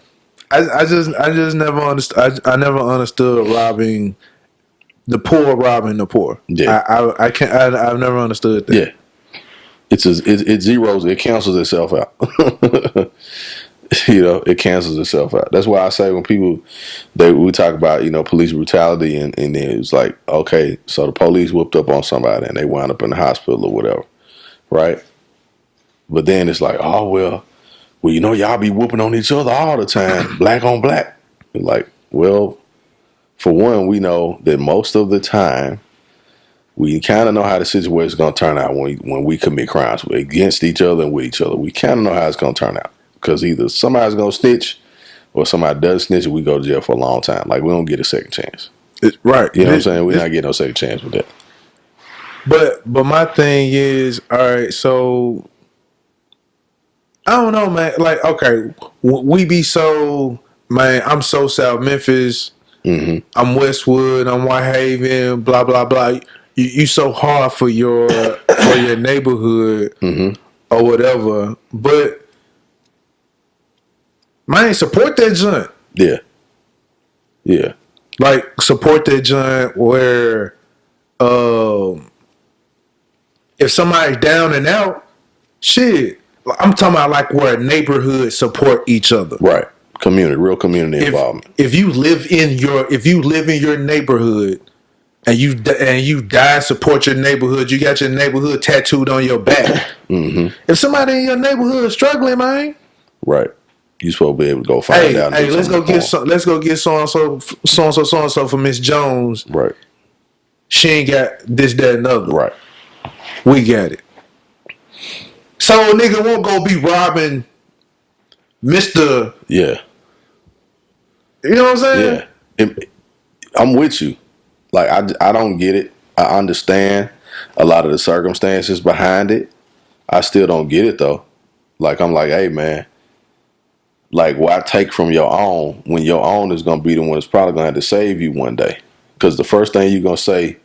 I just never understood. I never understood robbing the poor, robbing the poor. Yeah. I can't. I've never understood that. Yeah. It zeros. It cancels itself out. It cancels itself out. That's why I say when people we talk about police brutality and then it's like, okay, so the police whooped up on somebody and they wound up in the hospital or whatever, right? But then it's like, oh well, y'all be whooping on each other all the time, black on black. Like, well, for one, we know that most of the time we kind of know how the situation is going to turn out when we commit crimes against each other and with each other. We kind of know how it's going to turn out because either somebody's going to snitch or somebody does snitch and we go to jail for a long time. Like, we don't get a second chance. Right. You know what I'm saying? We're not getting no second chance with that. But my thing is, all right, so I don't know, man. Like, okay, we be so, man, I'm so South Memphis. Mm-hmm. I'm Westwood. I'm Whitehaven. Blah blah blah. You so hard for your neighborhood Mm-hmm. or whatever, but man, support that joint. Yeah. Yeah. Like, support that joint where, if somebody's down and out, shit. I'm talking about like where neighborhoods support each other. Right. Real community involvement. If you live in your neighborhood and you die, support your neighborhood. You got your neighborhood tattooed on your back. Mm-hmm. If somebody in your neighborhood is struggling, man, right, you supposed to be able to go find out. Hey, let's go get so and so for Miss Jones. Right. She ain't got this, that, and other. Right. We got it. So a nigga won't go be robbing Mr. Yeah. You know what I'm saying? Yeah. I'm with you. Like, I don't get it. I understand a lot of the circumstances behind it. I still don't get it though. Like, I'm like, hey man, like, why take from your own when your own is gonna be the one that's probably gonna have to save you one day? Because the first thing you're gonna say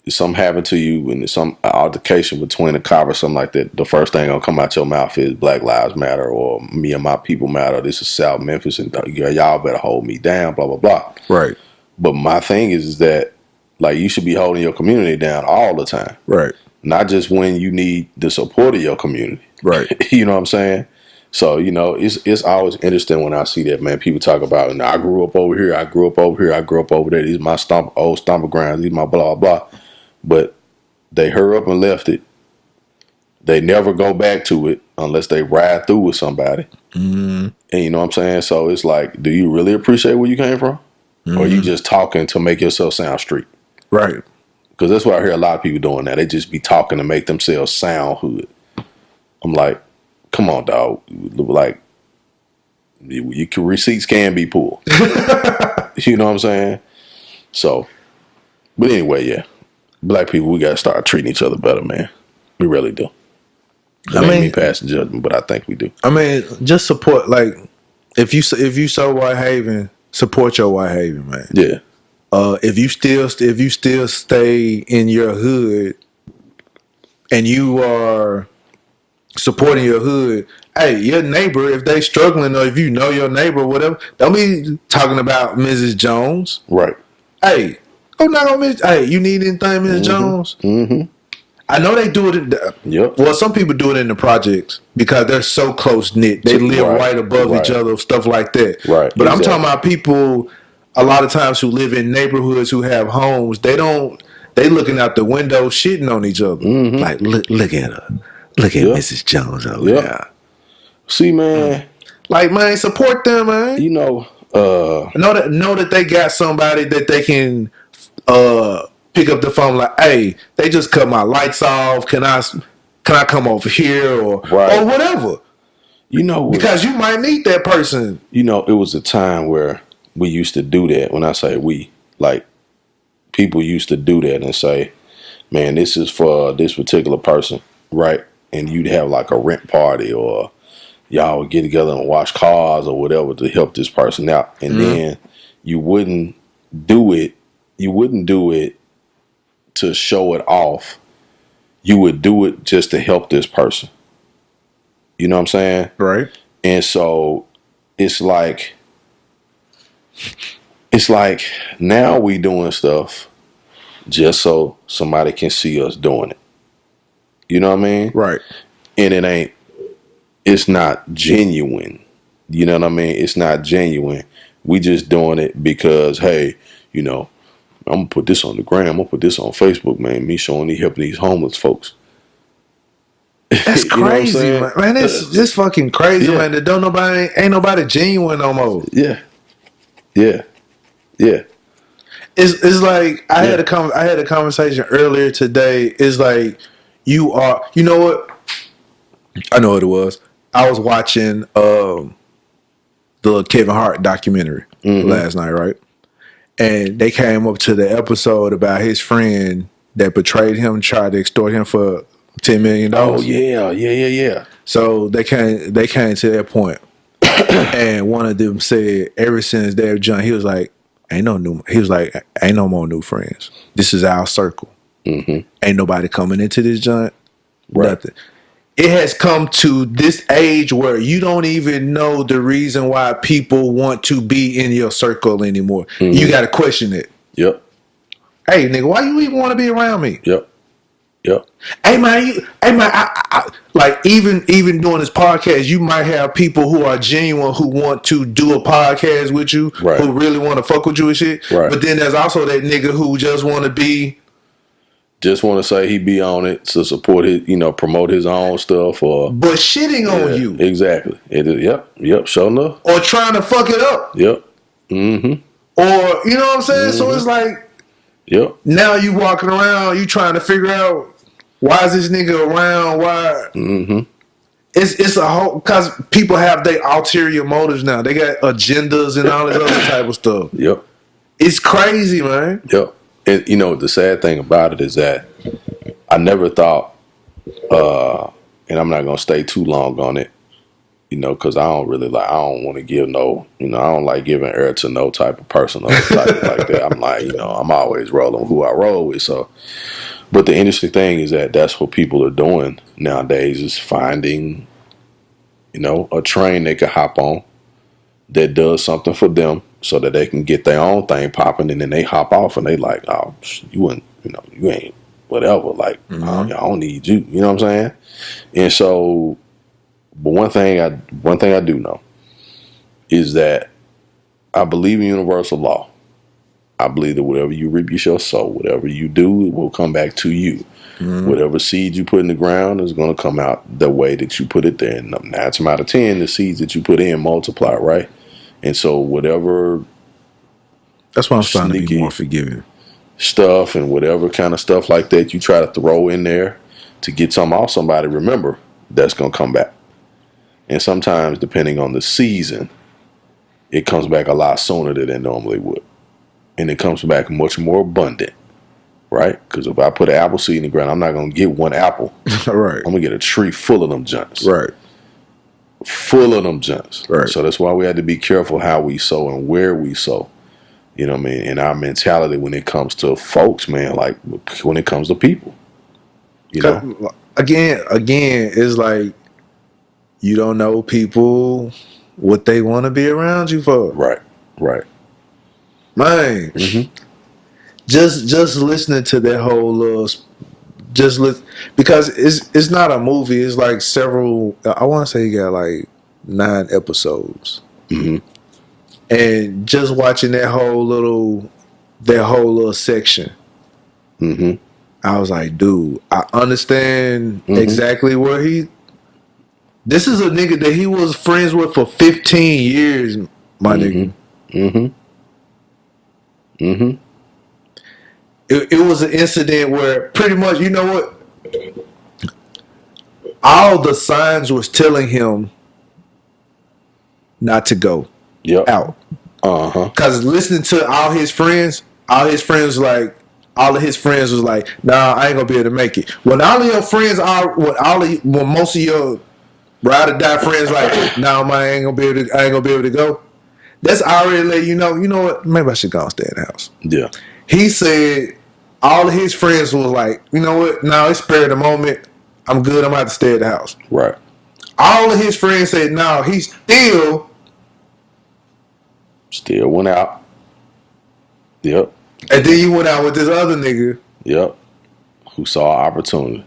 is something happened to you and there's some altercation between a cop or something like that. The first thing gonna come out your mouth is Black Lives Matter or me and my people matter. This is South Memphis and y'all better hold me down. Blah blah blah. Right. But my thing is that, like, you should be holding your community down all the time. Right. Not just when you need the support of your community. Right. You know what I'm saying? So, it's always interesting when I see that, man. People talk about, I grew up over here, I grew up over here, I grew up over there. These are my old stomping grounds, these are my blah, blah. But they hurry up and left it. They never go back to it unless they ride through with somebody. Mm-hmm. And you know what I'm saying? So it's like, do you really appreciate where you came from? Mm-hmm. Or are you just talking to make yourself sound street? Right. Because that's what I hear a lot of people doing now. They just be talking to make themselves sound hood. I'm like, come on, dog. Like, receipts can be pulled. You know what I'm saying? So, but anyway, yeah. Black people, we got to start treating each other better, man. We really do. It ain't me passing judgment, but I think we do. I mean, just support, like, if you so Whitehaven, support your Whitehaven, man. Yeah. If you still stay in your hood and you are supporting your hood, hey, your neighbor, if they struggling or if you know your neighbor or whatever, don't be talking about Mrs. Jones. Right. Hey, go knock on Miss. Hey, you need anything, Mrs. Mm-hmm. Jones? Mm-hmm. I know they do it. Yep. Well, some people do it in the projects because they're so close knit. They live right above each other, stuff like that. Right. But I'm talking about people a lot of times who live in neighborhoods who have homes. They looking out the window shitting on each other. Mm-hmm. Like, look at her. Look at Mrs. Jones over there. See, man. Like, man, support them, man. You know, Know that they got somebody that they can pick up the phone like, hey, they just cut my lights off. Can I come over here or right. whatever? You know, Because you might need that person. You know, it was a time where we used to do that. When I say we, like, people used to do that and say, man, this is for this particular person, right? And you'd have like a rent party, or y'all would get together and wash cars or whatever to help this person out. And then you wouldn't do it. You wouldn't do it to show it off. You would do it just to help this person. You know what I'm saying? Right. And so it's like now we doing stuff just so somebody can see us doing it. You know what I mean? Right. And it's not genuine. You know what I mean? It's not genuine. We just doing it because, hey, you know, I'm gonna put this on the gram, I'm gonna put this on Facebook, man. Me showing me helping these homeless folks. That's crazy, man. Man, this fucking crazy, man. That ain't nobody genuine no more. Yeah. It's like I had a conversation earlier today. It's like you know what? I know what it was. I was watching the Kevin Hart documentary last night, right? And they came up to the episode about his friend that betrayed him, tried to extort him for $10 million. Oh yeah. So they came to that point, and one of them said, ever since Dave John, he was like, ain't no more new friends. This is our circle. Ain't nobody coming into this joint. Right. Nothing. It has come to this age where you don't even know the reason why people want to be in your circle anymore. You got to question it. Yep. Hey, nigga, why you even want to be around me? Yep. Hey man, I like even doing this podcast, you might have people who are genuine who want to do a podcast with you, right, who really want to fuck with you and shit. Right. But then there's also that nigga who just want to say he be on it to support it, you know, promote his own stuff, or but shitting on you. Exactly. Yep. Sure enough. Or trying to fuck it up. Yep. Or you know what I'm saying? So it's like, yep. Now you walking around, you trying to figure out, why is this nigga around? Why? It's a whole, because people have their ulterior motives now. They got agendas and all this other type of stuff. Yep. It's crazy, man. Yep. And you know, the sad thing about it is that I never thought, and I'm not gonna stay too long on it, you know, because I don't want to give no, you know, I don't like giving air to no type of person or type like that. I'm like, you know, I'm always rolling with who I roll with. So, but the interesting thing is that that's what people are doing nowadays, is finding, you know, a train they can hop on that does something for them so that they can get their own thing popping, and then they hop off and they like, oh, you wouldn't, you know, you ain't whatever. Like, I don't need you. You know what I'm saying? And so, but one thing I do know is that I believe in universal law. I believe that whatever you reap, you shall sow. Whatever you do, it will come back to you. Whatever seed you put in the ground is going to come out the way that you put it there. And 9 times out of 10, the seeds that you put in multiply, right? And so whatever, that's why I'm trying to be more forgiving. Stuff and whatever kind of stuff like that you try to throw in there to get something off somebody, remember, that's going to come back. And sometimes, depending on the season, it comes back a lot sooner than it normally would. And it comes back much more abundant, right? Because if I put an apple seed in the ground, I'm not going to get one apple. Right. I'm going to get a tree full of them junks. Right. Full of them junks. Right. So that's why we had to be careful how we sow and where we sow. You know what I mean? And our mentality when it comes to folks, man, like when it comes to people. You know? Again, it's like, you don't know people what they want to be around you for. Right. Man, just listening to that whole because it's not a movie. It's like several. I want to say you got like 9 episodes, and just watching that whole little section. I was like, dude, I understand exactly where This is a nigga that he was friends with for 15 years, my nigga. It was an incident where pretty much, you know what? All the signs was telling him not to go out. Cause listening to all his friends was like, all of his friends was like, nah, I ain't gonna be able to make it. When all of your friends are, when most of your ride or die friends like, nah, man, I ain't gonna be able to go. That's already let you know what? Maybe I should go and stay in the house. Yeah. He said all of his friends was like, you know what? Now it's spare the moment. I'm good. I'm gonna have to stay at the house. Right. All of his friends said, no, he still went out. Yep. And then he went out with this other nigga. Yep. Who saw opportunity.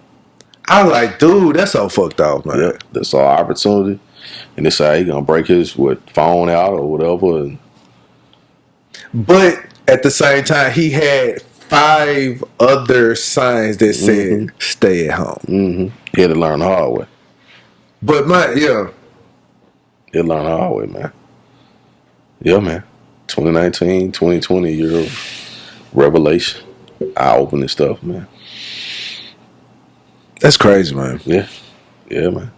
I was like, dude, that's so fucked up, man. Yep. That saw opportunity. And decided he gonna break his phone out or whatever. And but at the same time, he had 5 other signs that said stay at home. He had to learn the hard way. But He had to learn the hard way, man. Yeah, man. 2019, 2020 year of revelation. Eye-opening stuff, man. That's crazy, man. Yeah. Yeah, man.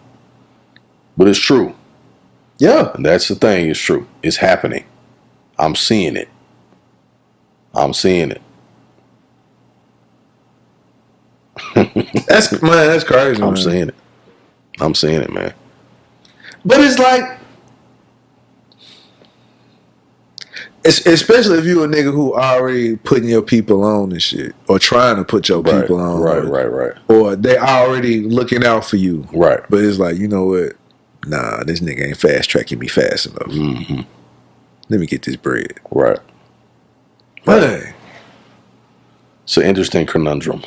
But it's true. Yeah. And that's the thing, it's true. It's happening. I'm seeing it. That's crazy, man. I'm seeing it, man. But it's like, especially if you a nigga who already putting your people on and shit, or trying to put your people on, right, or they already looking out for you, right. But it's like, you know what? Nah, this nigga ain't fast tracking me fast enough. Let me get this bread, right? Hey, it's an interesting conundrum.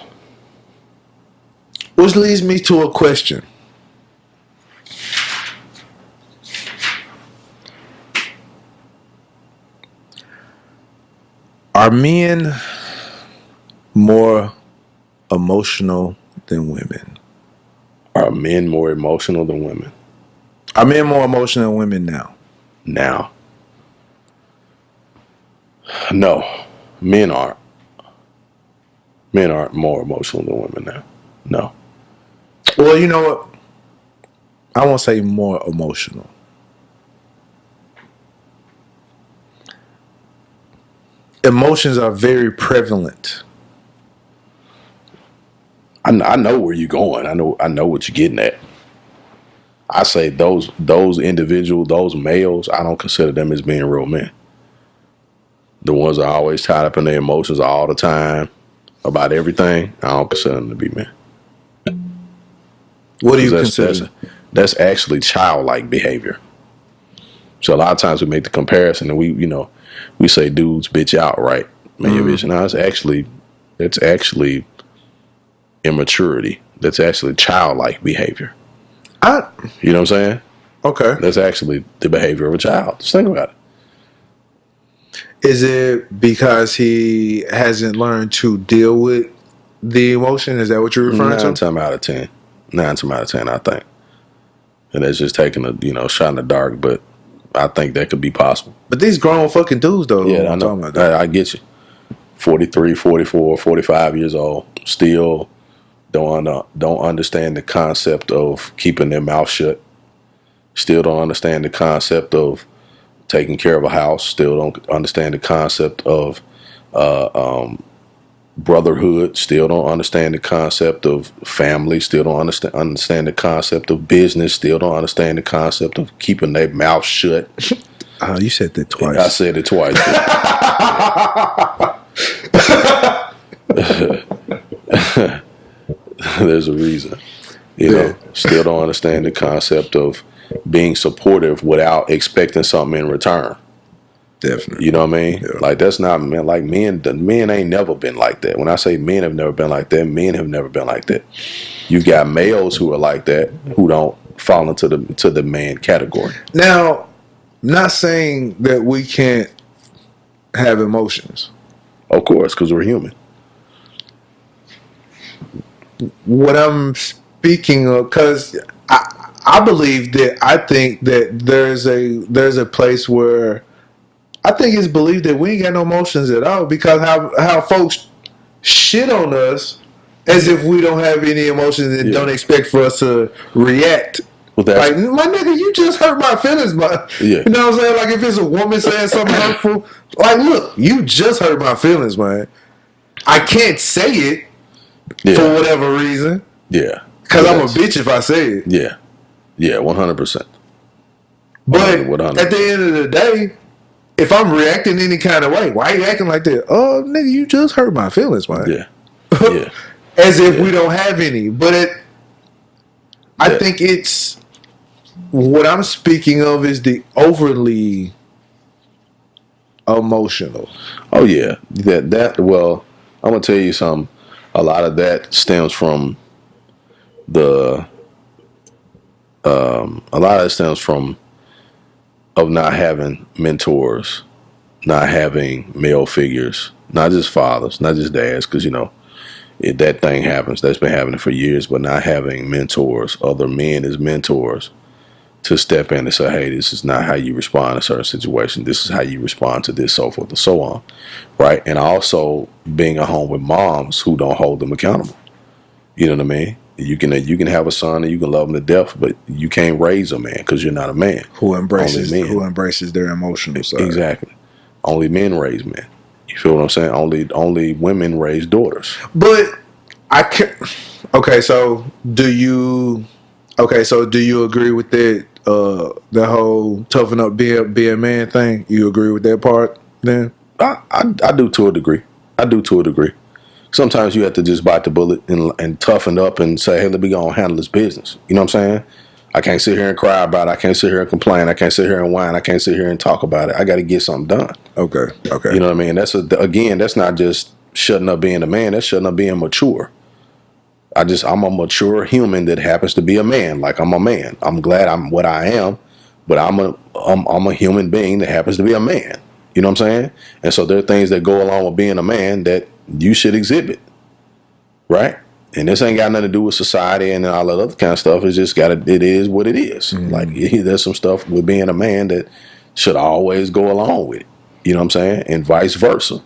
Which leads me to a question. Are men more emotional than women? Are men more emotional than women? Are men more emotional than women now? No. Men aren't. Men aren't more emotional than women now. No. Well, you know what? I won't say more emotional. Emotions are very prevalent. I know where you're going. I know what you're getting at. I say those individuals, those males, I don't consider them as being real men. The ones that are always tied up in their emotions all the time about everything, I don't consider them to be men. What do you consider? That's actually childlike behavior. So a lot of times we make the comparison and we say dudes bitch out, right? Man, your bitch. No, it's actually immaturity. That's actually childlike behavior. You know what I'm saying? Okay. That's actually the behavior of a child. Just think about it. Is it because he hasn't learned to deal with the emotion? Is that what you're referring to? 9 times out of 10. 9 times out of 10, I think. And that's just taking a shot in the dark, but I think that could be possible. But these grown fucking dudes, though. Yeah, I know. I get you. 43, 44, 45 years old, still don't understand the concept of keeping their mouth shut. Still don't understand the concept of taking care of a house. Still don't understand the concept of brotherhood. Still don't understand the concept of family. Still don't understand the concept of business. Still don't understand the concept of keeping their mouth shut. You said that twice. I said it twice. There's a reason. You know, still don't understand the concept of being supportive without expecting something in return. Definitely. You know what I mean? Yeah. Like, that's not, man. Like, men ain't never been like that. When I say men have never been like that, men have never been like that. You got males who are like that, who don't fall into the man category. Now, not saying that we can't have emotions. Of course, because we're human. What I'm speaking of, because I think that there's a place where I think it's believed that we ain't got no emotions at all because how folks shit on us as if we don't have any emotions and don't expect for us to react. Well, Like, my nigga, you just hurt my feelings, but you know what I'm saying? Like, if it's a woman saying something hurtful, like, look, you just hurt my feelings, man. I can't say it for whatever reason. Yeah. Because I'm a bitch if I say it. Yeah. Yeah, 100%. But at the end of the day, if I'm reacting any kind of way, why are you acting like that? Oh, nigga, you just hurt my feelings, man. Yeah. Yeah. As if we don't have any. But I think it's what I'm speaking of is the overly emotional. Oh yeah. Well, I'm gonna tell you something. A lot of that stems from of not having mentors, not having male figures, not just fathers, not just dads, because that thing happens. That's been happening for years, but not having mentors, other men as mentors, to step in and say, hey, this is not how you respond to a certain situation. This is how you respond to this, so forth and so on. Right? And also being at home with moms who don't hold them accountable. You know what I mean? You can have a son and you can love him to death, but you can't raise a man because you're not a man. Who embraces their emotional side. Exactly. Only men raise men. You feel what I'm saying? Only women raise daughters. But I can't. Okay, so do you agree with that? The whole toughen up, be a man thing. You agree with that part? Then I do to a degree. Sometimes you have to just bite the bullet and toughen up and say, hey, let me go and handle this business. You know what I'm saying? I can't sit here and cry about it. I can't sit here and complain. I can't sit here and whine. I can't sit here and talk about it. I got to get something done. Okay. You know what I mean? That's not just shutting up being a man. That's shutting up being mature. I'm a mature human that happens to be a man. Like, I'm a man. I'm glad I'm what I am, but I'm a human being that happens to be a man. You know what I'm saying? And so there are things that go along with being a man that you should exhibit, right? And this ain't got nothing to do with society and all that other kind of stuff. It's just it is what it is. Mm-hmm. Like, there's some stuff with being a man that should always go along with it. You know what I'm saying? And vice versa,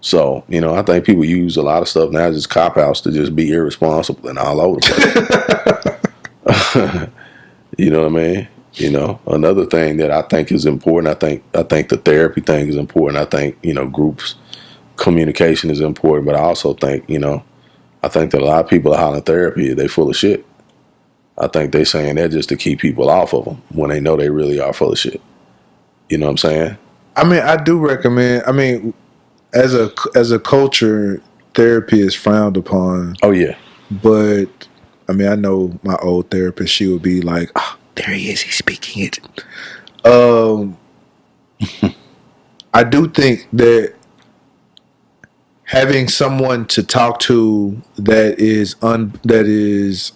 So, I think people use a lot of stuff now as cop-outs to just be irresponsible and all over the place. You know what I mean? Another thing that I think is important, I think the therapy thing is important. I think, groups communication is important, but I also think, I think that a lot of people are hollering therapy, they full of shit. I think they saying that just to keep people off of them when they know they really are full of shit. You know what I'm saying? I mean, I do recommend, as a culture, therapy is frowned upon. Oh yeah. But I know my old therapist, she would be like, oh, there he is, he's speaking it. I do think that having someone to talk to that is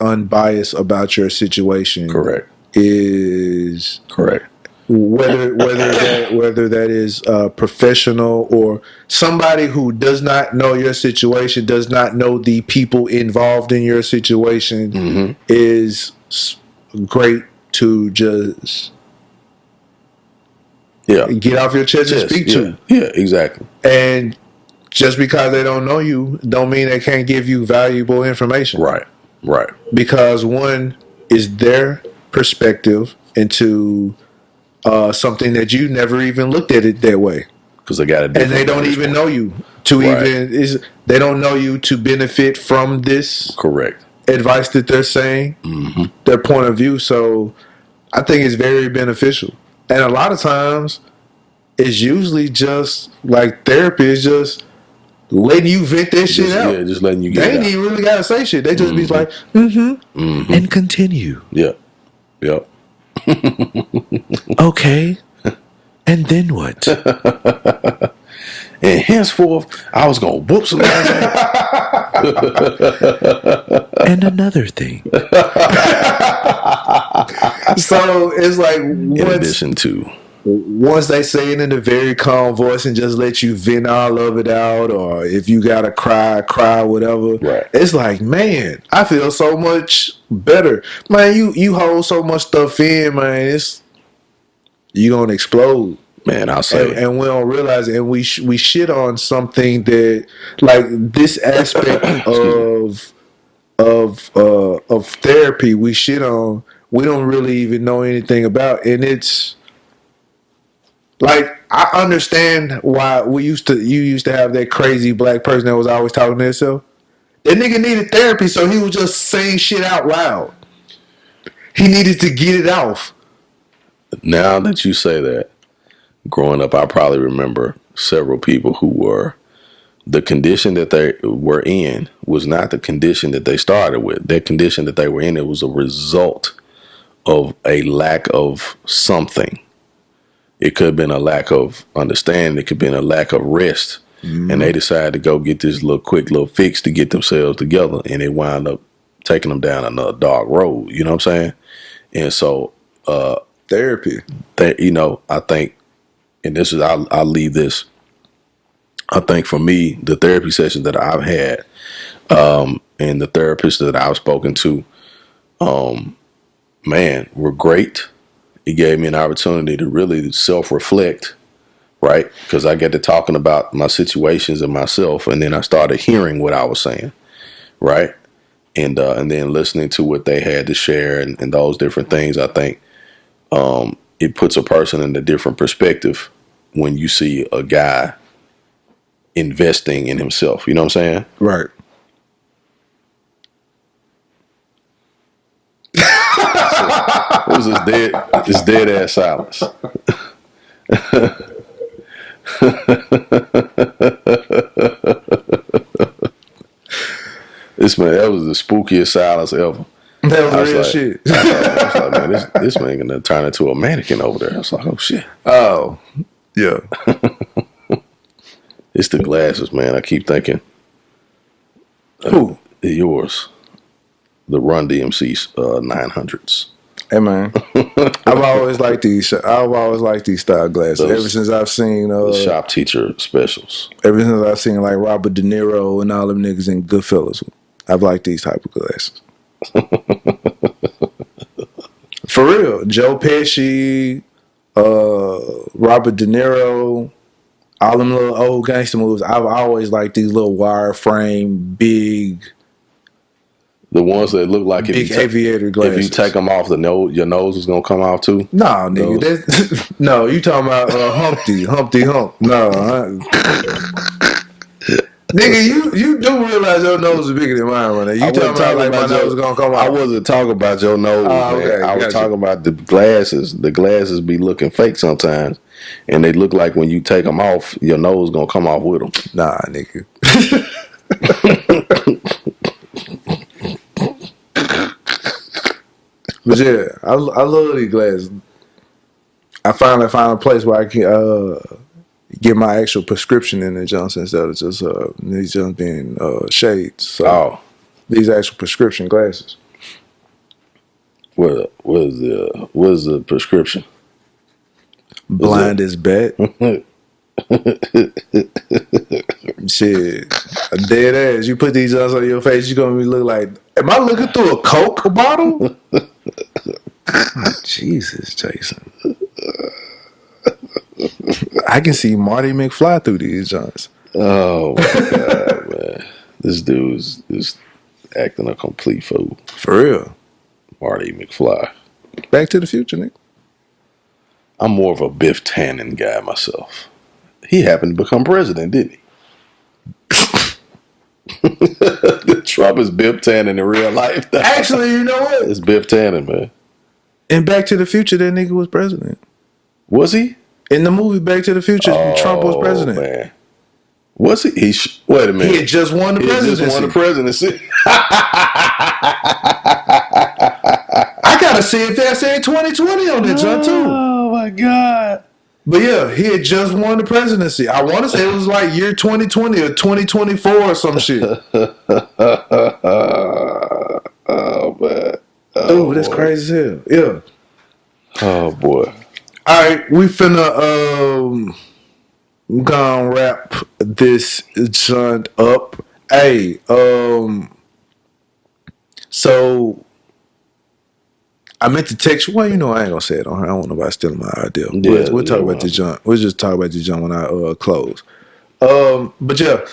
unbiased about your situation, correct, is correct. Whether that is professional or somebody who does not know your situation, does not know the people involved in your situation, mm-hmm. is great to just get off your chest and speak to. Yeah, exactly. And just because they don't know you, don't mean they can't give you valuable information. Right. Because one is their perspective into something that you never even looked at it that way. Because they got a different, and they don't even know you they don't know you to benefit from this correct advice that they're saying, mm-hmm. their point of view. So I think it's very beneficial. And a lot of times it's usually just like therapy is just letting you vent that shit out. Yeah, just letting you get They ain't even really gotta say shit. They just be like, mm-hmm, and continue. Yeah. Yep. Okay. And then what? And henceforth, I was gonna whoop somebody. And another thing. So it's like, in addition to. once they say it in a very calm voice and just let you vent all of it out, or if you gotta cry, whatever. Right. It's like, man, I feel so much better, man. You hold so much stuff in, man. You gonna explode. Man, I'll say And we don't realize it, and we shit on something that, like, this aspect of therapy we shit on, we don't really even know anything about. And it's like, I understand why you used to have that crazy black person that was always talking to himself. That nigga needed therapy, so he was just saying shit out loud. He needed to get it off. Now that you say that, growing up, I probably remember several people who were, the condition that they were in was not the condition that they started with. That condition that they were in, it was a result of a lack of something. It could have been a lack of understanding. It could have been a lack of rest. And they decided to go get this quick little fix to get themselves together. And it wound up taking them down another dark road. You know what I'm saying? And so, Therapy. that, I think, and this is, I'll leave this. I think for me, the therapy sessions that I've had, and the therapists that I've spoken to, man, were great. It gave me an opportunity to really self-reflect, right? Because I get to talking about my situations and myself, and then I started hearing what I was saying, right? And then listening to what they had to share and those different things. I think it puts a person in a different perspective when you see a guy investing in himself. You know what I'm saying? Right. It was this dead ass silence. That was the spookiest silence ever. That was real shit. I was like, man, this man gonna turn into a mannequin over there. I was like, oh shit. Oh, yeah. It's the glasses, man. I keep thinking. Who? Yours. The Run DMC 900s. Hey, man. I've always liked these style glasses. Ever since I've seen the shop teacher specials. Ever since I've seen like Robert De Niro and all them niggas in Goodfellas, I've liked these type of glasses. For real. Joe Pesci, Robert De Niro, all them little old gangster movies. I've always liked these little wireframe, big. The ones that look like big aviator glasses. If you take them off, your nose is gonna come off too. No, nigga. No, you talking about Humpty Hump. No, nigga, you do realize your nose is bigger than mine, right? You talking about like my nose is gonna come off? I wasn't talking about your nose, man. Okay, I was talking about the glasses. The glasses be looking fake sometimes, and they look like when you take them off, your nose gonna come off with them. Nah, nigga. But yeah, I love these glasses. I finally found a place where I can get my actual prescription in the Johnson instead of just these just being shades. So these actual prescription glasses. What is the prescription? Blind as bat. Shit, dead ass. You put these on your face, you're gonna be look like. Am I looking through a Coke bottle? Jesus, Jason. I can see Marty McFly through these joints. Oh my god, man! This dude is acting a complete fool. For real, Marty McFly. Back to the Future, nigga. I'm more of a Biff Tannen guy myself. He happened to become president, didn't he? Trump is Biff Tannen in real life. Actually, you know what? It's Biff Tannen, man. In Back to the Future, that nigga was president. Was he? In the movie Back to the Future, Trump was president. Man. Was he? Wait a minute. He had just won the presidency. He just won the presidency. I gotta see if they said 2020 on that joint too. Oh my god. But yeah, he had just won the presidency. I want to say it was like year 2020 or 2024 or some shit. Oh man. Oh, that's crazy as hell. Yeah. Oh boy. All right, we we finna gonna wrap this joint up. Hey, so I meant to text you. Well, you know I ain't gonna say it on her. I don't want nobody stealing my idea. We'll talk about the junk. We'll just talk about the junk when I close. But yeah,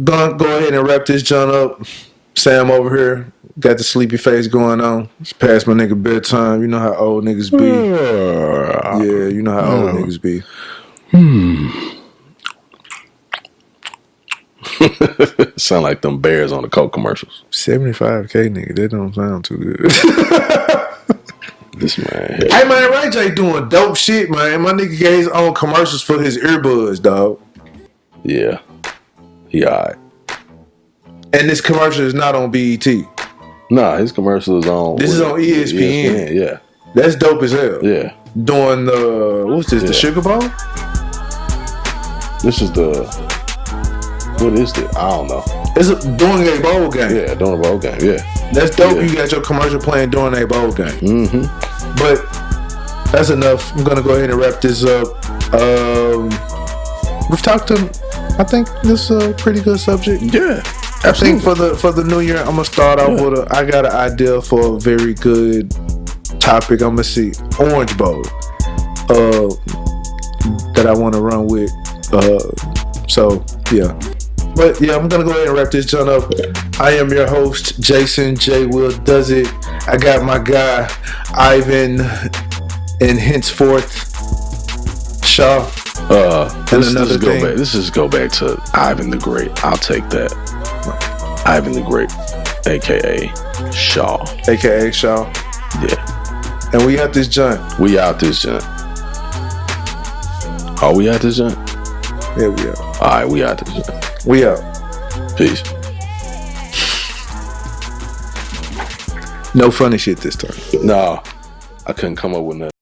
gonna go ahead and wrap this junk up. Sam over here got the sleepy face going on. It's past my nigga bedtime. You know how old niggas be. Yeah, you know how old niggas be. Sound like them bears on the Coke commercials. 75K nigga, that don't sound too good. This man. Hey man, Ray J doing dope shit, man. My nigga got his own commercials for his earbuds, dog. Yeah. He alright. And this commercial is not on BET. Nah, his commercial is on. This is on ESPN. Yeah. That's dope as hell. Yeah. Doing the what's this? The Sugar Bowl? This is the. What is this? I don't know. It's doing a bowl game. Yeah, doing a bowl game. Yeah. That's dope. Yeah. You got your commercial playing during a bowl game. Mm-hmm. But that's enough. I'm gonna go ahead and wrap this up. We've talked to. I think this is a pretty good subject. Yeah. I think for the new year, I'm gonna start off with I got an idea for a very good topic. I'm gonna see Orange Bowl. That I want to run with. So yeah. But yeah, I'm gonna go ahead and wrap this joint up. I am your host, Jason J. Will Does It. I got my guy, Ivan, and henceforth, Shaw. Let's just go back to Ivan the Great. I'll take that. Ivan the Great, aka Shaw. AKA Shaw. Yeah. And we out this joint. We out this joint. Are we out this joint? Yeah, we out. Alright, we out this joint. We out. Peace. No funny shit this time. No, I couldn't come up with nothing.